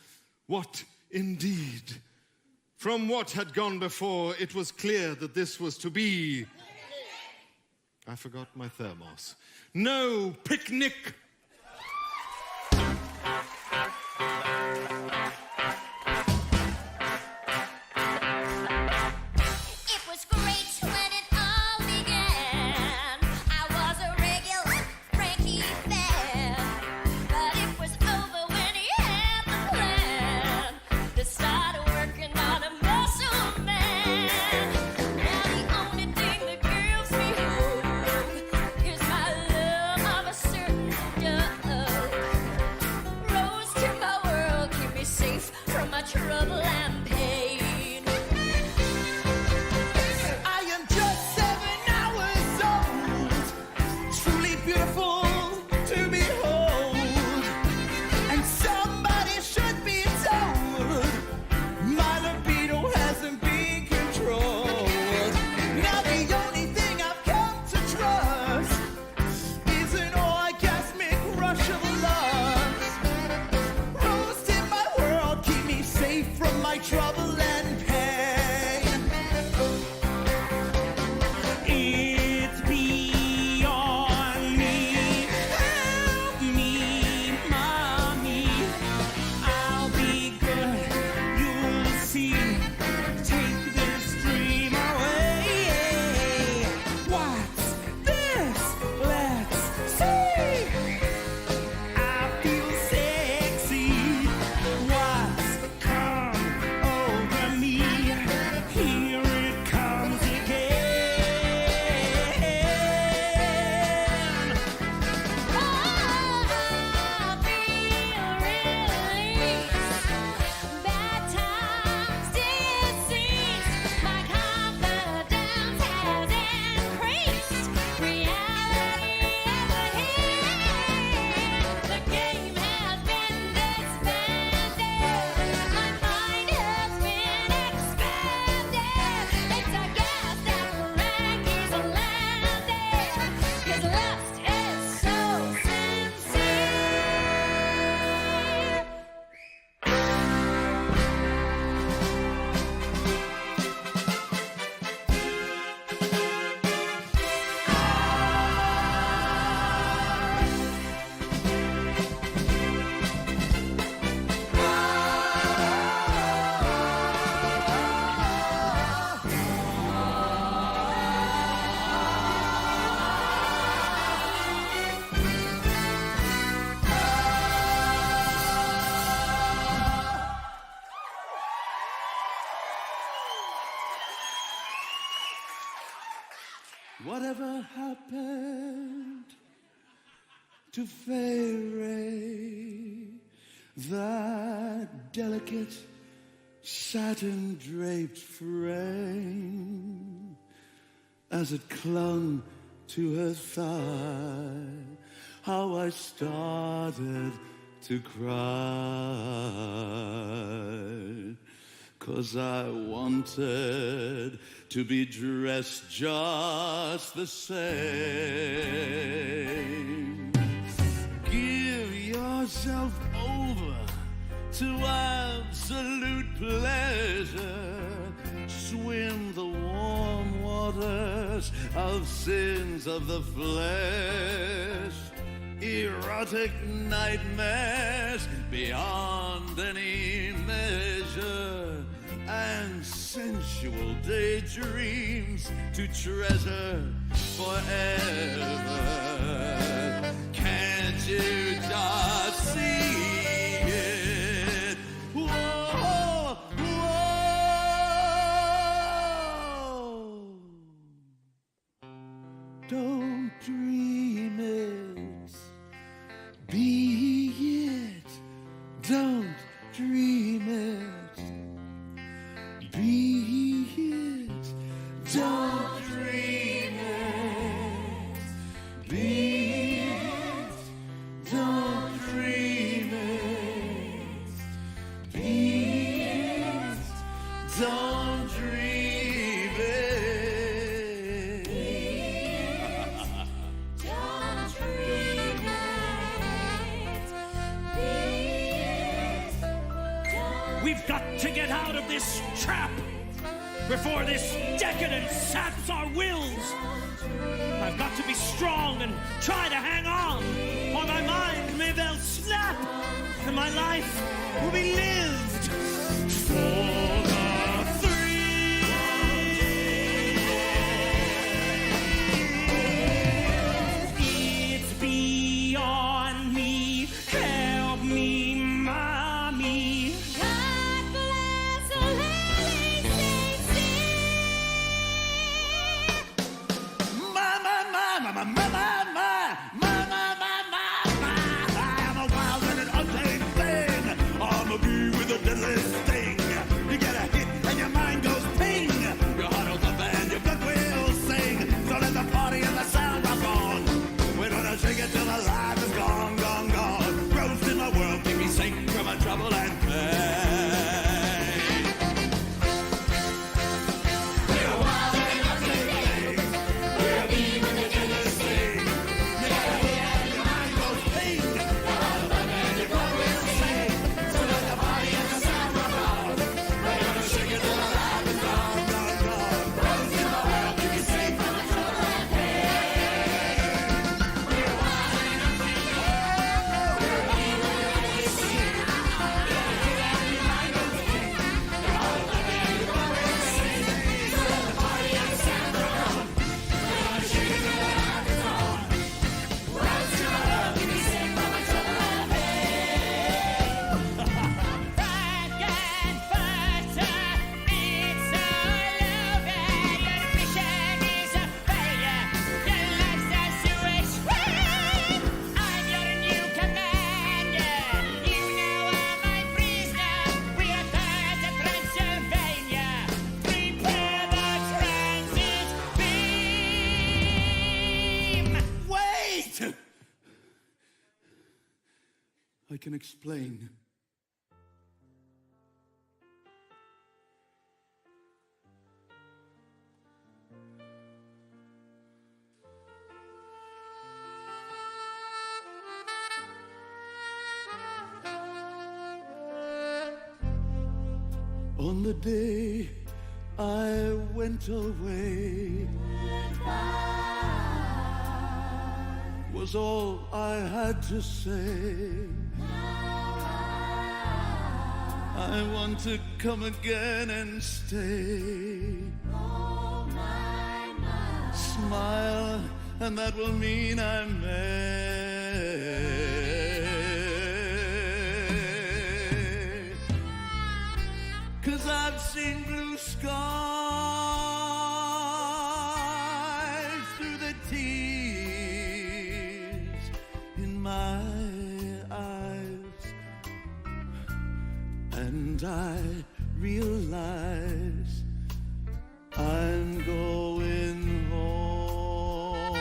What indeed? From what had gone before, it was clear that this was to be... I forgot my thermos. No picnic! It was great when it all began. I was a regular Frankie fan, but it was over when he had the plan to start working on a muscle man. Now the only thing that gives me hope is my love of a certain from my trouble and pain. I am just 7 hours old, truly beautiful to behold, and somebody should be told my libido hasn't been controlled. Now the only thing I've come to trust is an orgasmic rush of lust. Rose in my world, keep me safe from my trouble and pain. It's beyond me. Help me, mommy. I'll be good. You'll see. Take this dream away. What's this? Let's see. I feel sexy. What's come over me? Here it comes again. I feel released. Bad times deceased. My confidence has increased. Reality is here. The game has been disbanded. My mind has been expanded. It's a gas that Frankie's landed. His lust is so sincere. Whatever happened to Fairy, that delicate satin-draped frame, as it clung to her thigh, how I started to cry. 'Cause I wanted to be dressed just the same. Give yourself over to absolute pleasure. Swim the warm waters of sins of the flesh. Erotic nightmares beyond any measure, and sensual daydreams to treasure forever. Can't you just see it? Whoa, whoa. Don't dream it, be it. Don't dream it. Be it, don't dream it. Be it, don't dream it. Be it, don't dream it. Don't dream it. We've got to get out of this trap before this decadence saps our wills. I've got to be strong and try to hang on, or my mind may well snap, and my life will be lived for the thrill. It's beyond me. Help me, mommy. God bless Lily Stacy. I'm a wild and an ugly thing. I'm a bee with a can explain. On the day I went away, was all I had to say. I want to come again and stay. Smile, and that will mean I'm there. 'Cause I've seen blue skies through the tears in my eyes, and I realize I'm going home.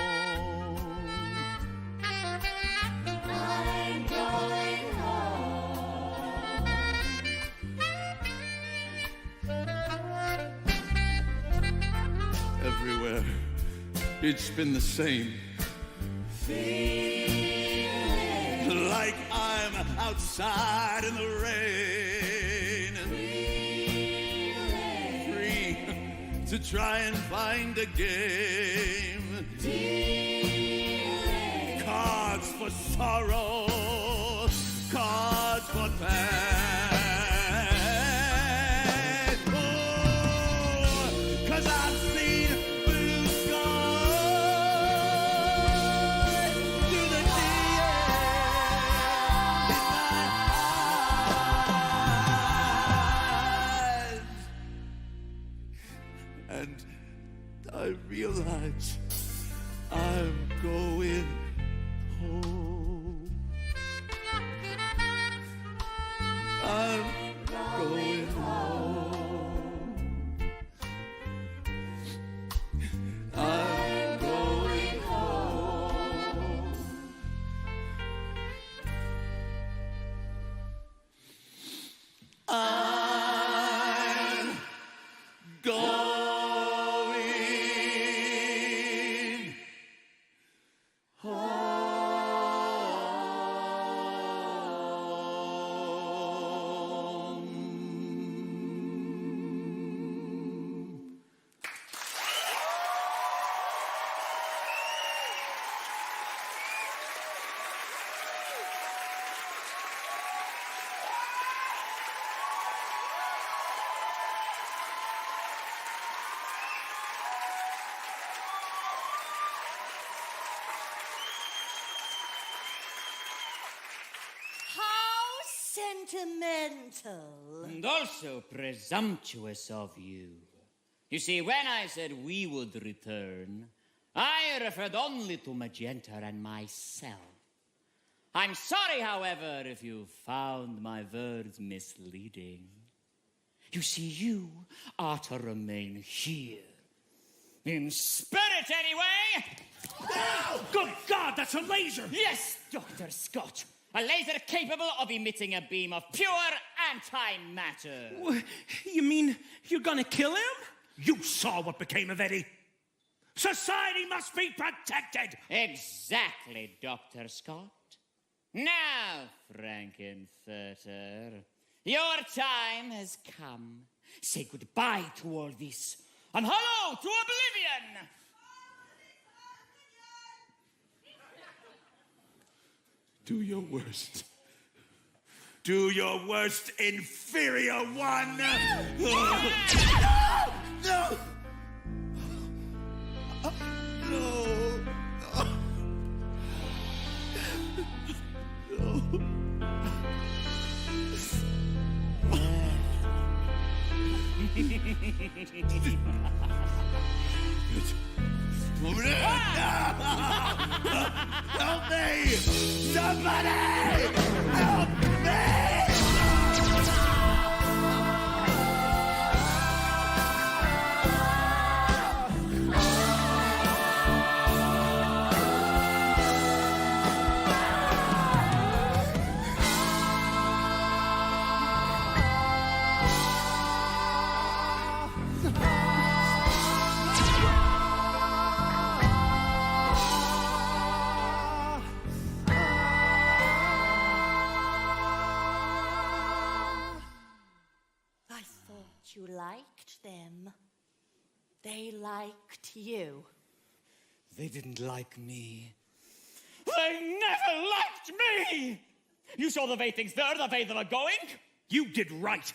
I'm going home. Everywhere, it's been the same. Feeling like I'm outside in the rain. Free to try and find a game. Cards for sorrow, cards for pain. Oh, 'cause I've seen blue skies through the tears in my eyes. And I realize I'm going home. I'm going home. I'm going home. I'm going How sentimental. And also presumptuous of you. You see, when I said we would return, I referred only to Magenta and myself. I'm sorry, however, if you found my words misleading. You see, you are to remain here. In spirit, anyway! Good God, that's a laser! Yes, Dr. Scott. A laser capable of emitting a beam of pure antimatter. You mean you're gonna kill him? You saw what became of Eddie. Society must be protected! Exactly, Dr. Scott. Now, Frankenfurter, your time has come. Say goodbye to all this, and hello to oblivion! Do your worst. Do your worst, inferior one! No! No! No! No! Help me! Somebody! Help me! thought you liked them. They liked you. They didn't like me. They never liked me! You saw the way things were, the way they were going? You did right.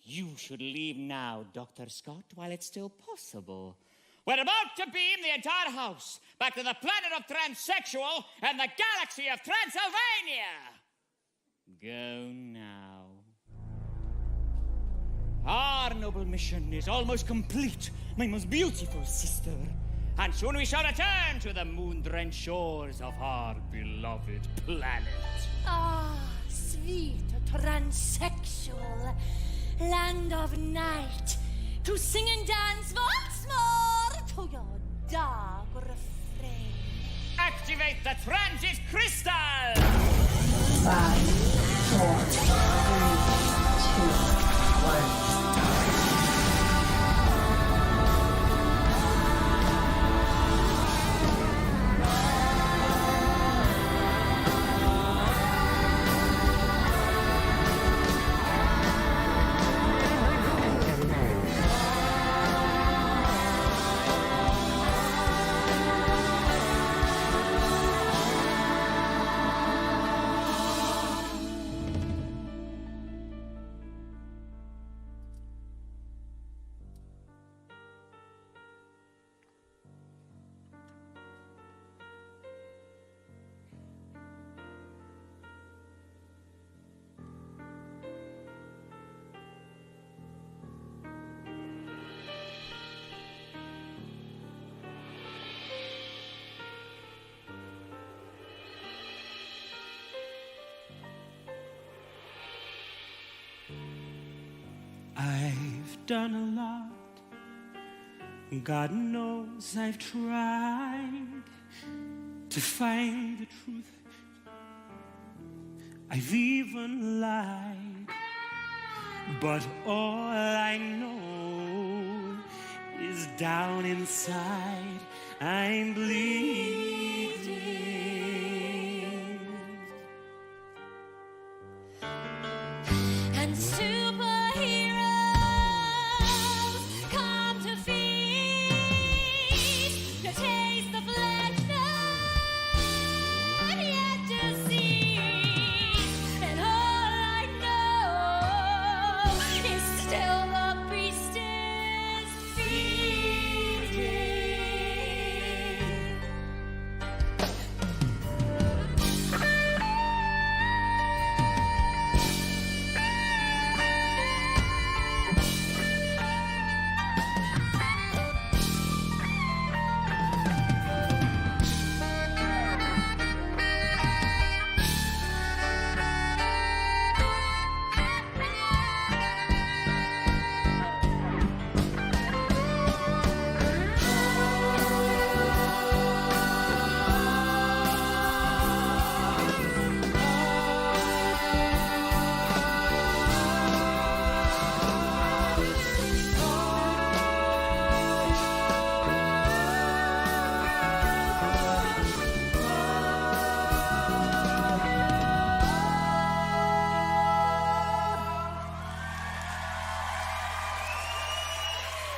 You should leave now, Dr. Scott, while it's still possible. We're about to beam the entire house back to the planet of transsexual and the galaxy of Transylvania. Go now. Our noble mission is almost complete, my most beautiful sister. And soon we shall return to the moon-drenched shores of our beloved planet. Ah, sweet transsexual land of night, to sing and dance once more to your dark refrain. Activate the transit crystal! 5, 4, 3, 2, 1. I've done a lot. God knows I've tried to find the truth. I've even lied. But all I know is down inside I'm bleeding. And superheroes come to feast, to taste the flesh not yet to see. And all I know is still the beast is feeding.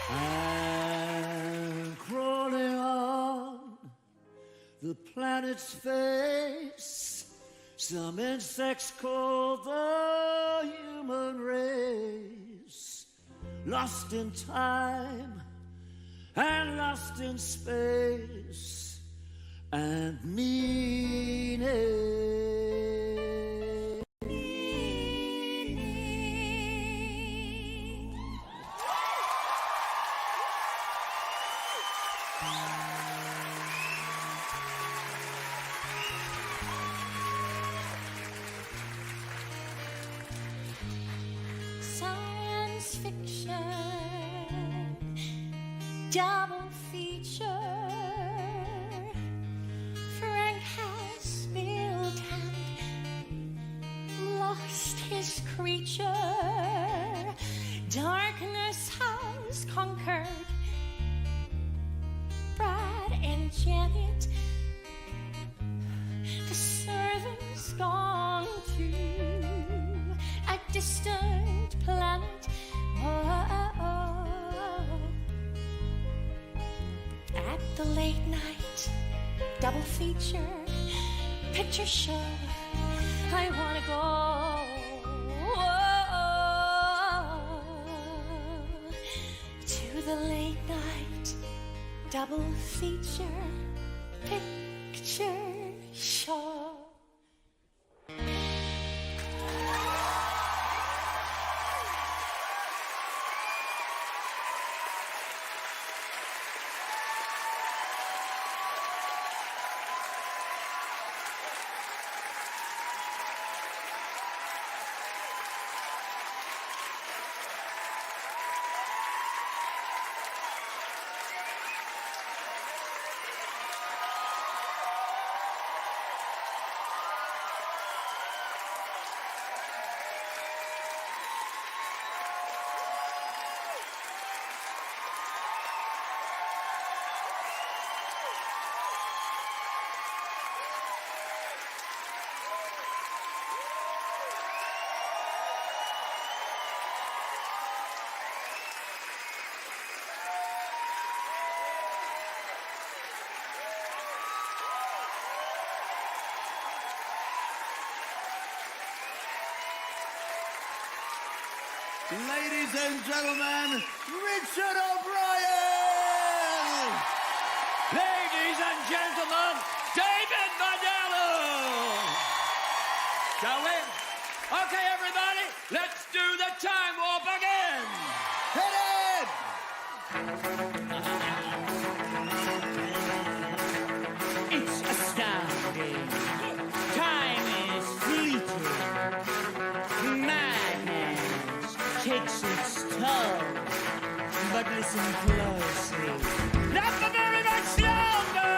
I'm crawling on the planet's face. Some insects call the human race. Lost in time and lost in space and meaning. Science fiction, double feature. Frank has built and lost his creature. Darkness has conquered Brad and Janet. The servant's gone to a distant planet. Oh, late night double feature picture show. I wanna go to the late night double feature picture show. Ladies and gentlemen, Richard O'Brien! Ladies and gentlemen, David Vandello! Shall we? Okay, everybody, let's do the time warp again! Hit it! It's astounding. Time is fleeting. Madness takes its toll. But listen closely. Not for very much longer.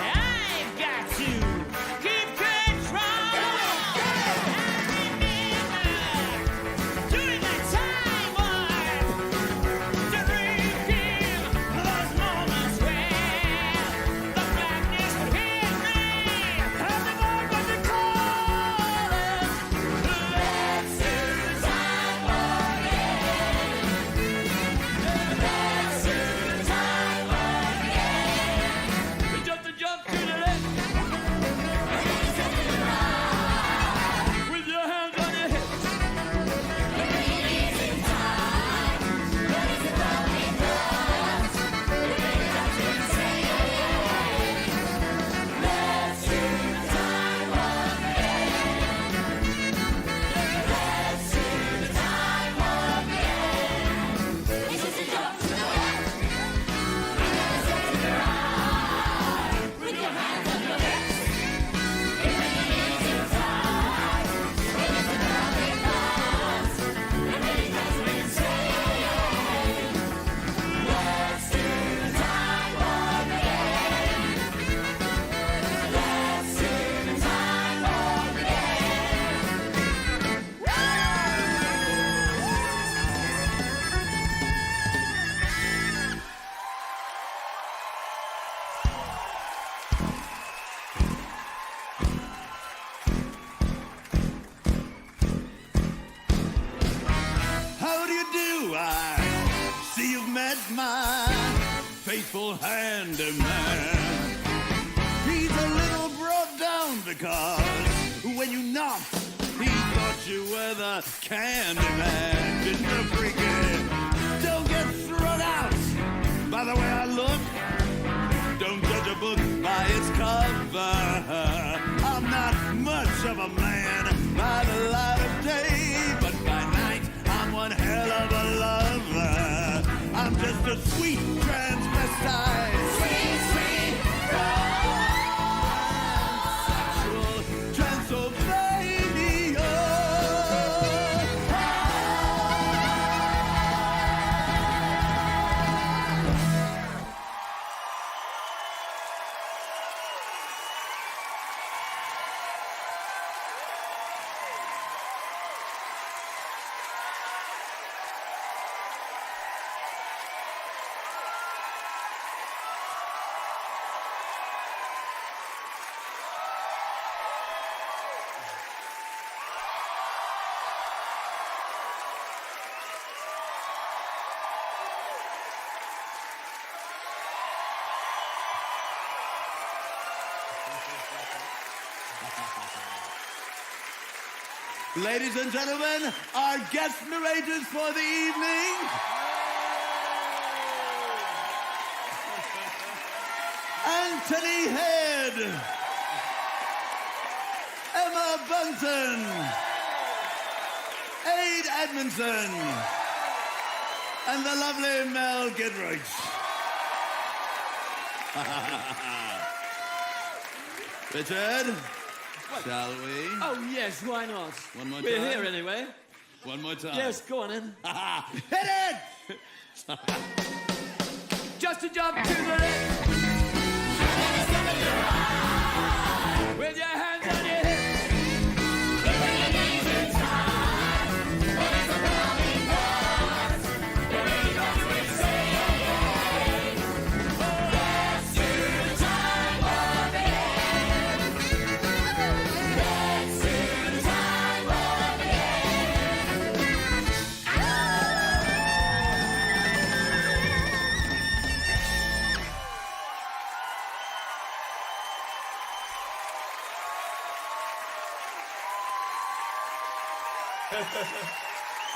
I've got to keep control. And remember, doing the time warp to repeal those moments where the blackness would hit me. And the more what they call it. Let's do time warp again. Let's do time warp again. We jump to the left. With your hands on your hips. How do you do? I see you've met my faithful handyman. He's a little brought down because when you knocked, he thought you were the candy man. Didn't you, freaky? Don't get thrown out by the way I look. Don't judge a book by its cover. I'm not much of a man by the light of day, but by night I'm one hell of a lover. I'm just a sweet transvestite. Sweet, sweet sexual Transylvania. Ladies and gentlemen, our guest narrators for the evening. Anthony Head, Emma Bunton, Aid Edmondson, and the lovely Mel Gidroych. Richard, shall we? Oh, yes, why not? One more We're time. here anyway. One more time. Yes, go on in. Hit it! Just a jump to the left. With your hands on your hips.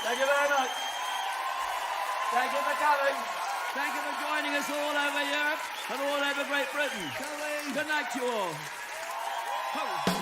Thank you very much. Thank you for coming. Thank you for joining us all over Europe and all over Great Britain. Good night to you all.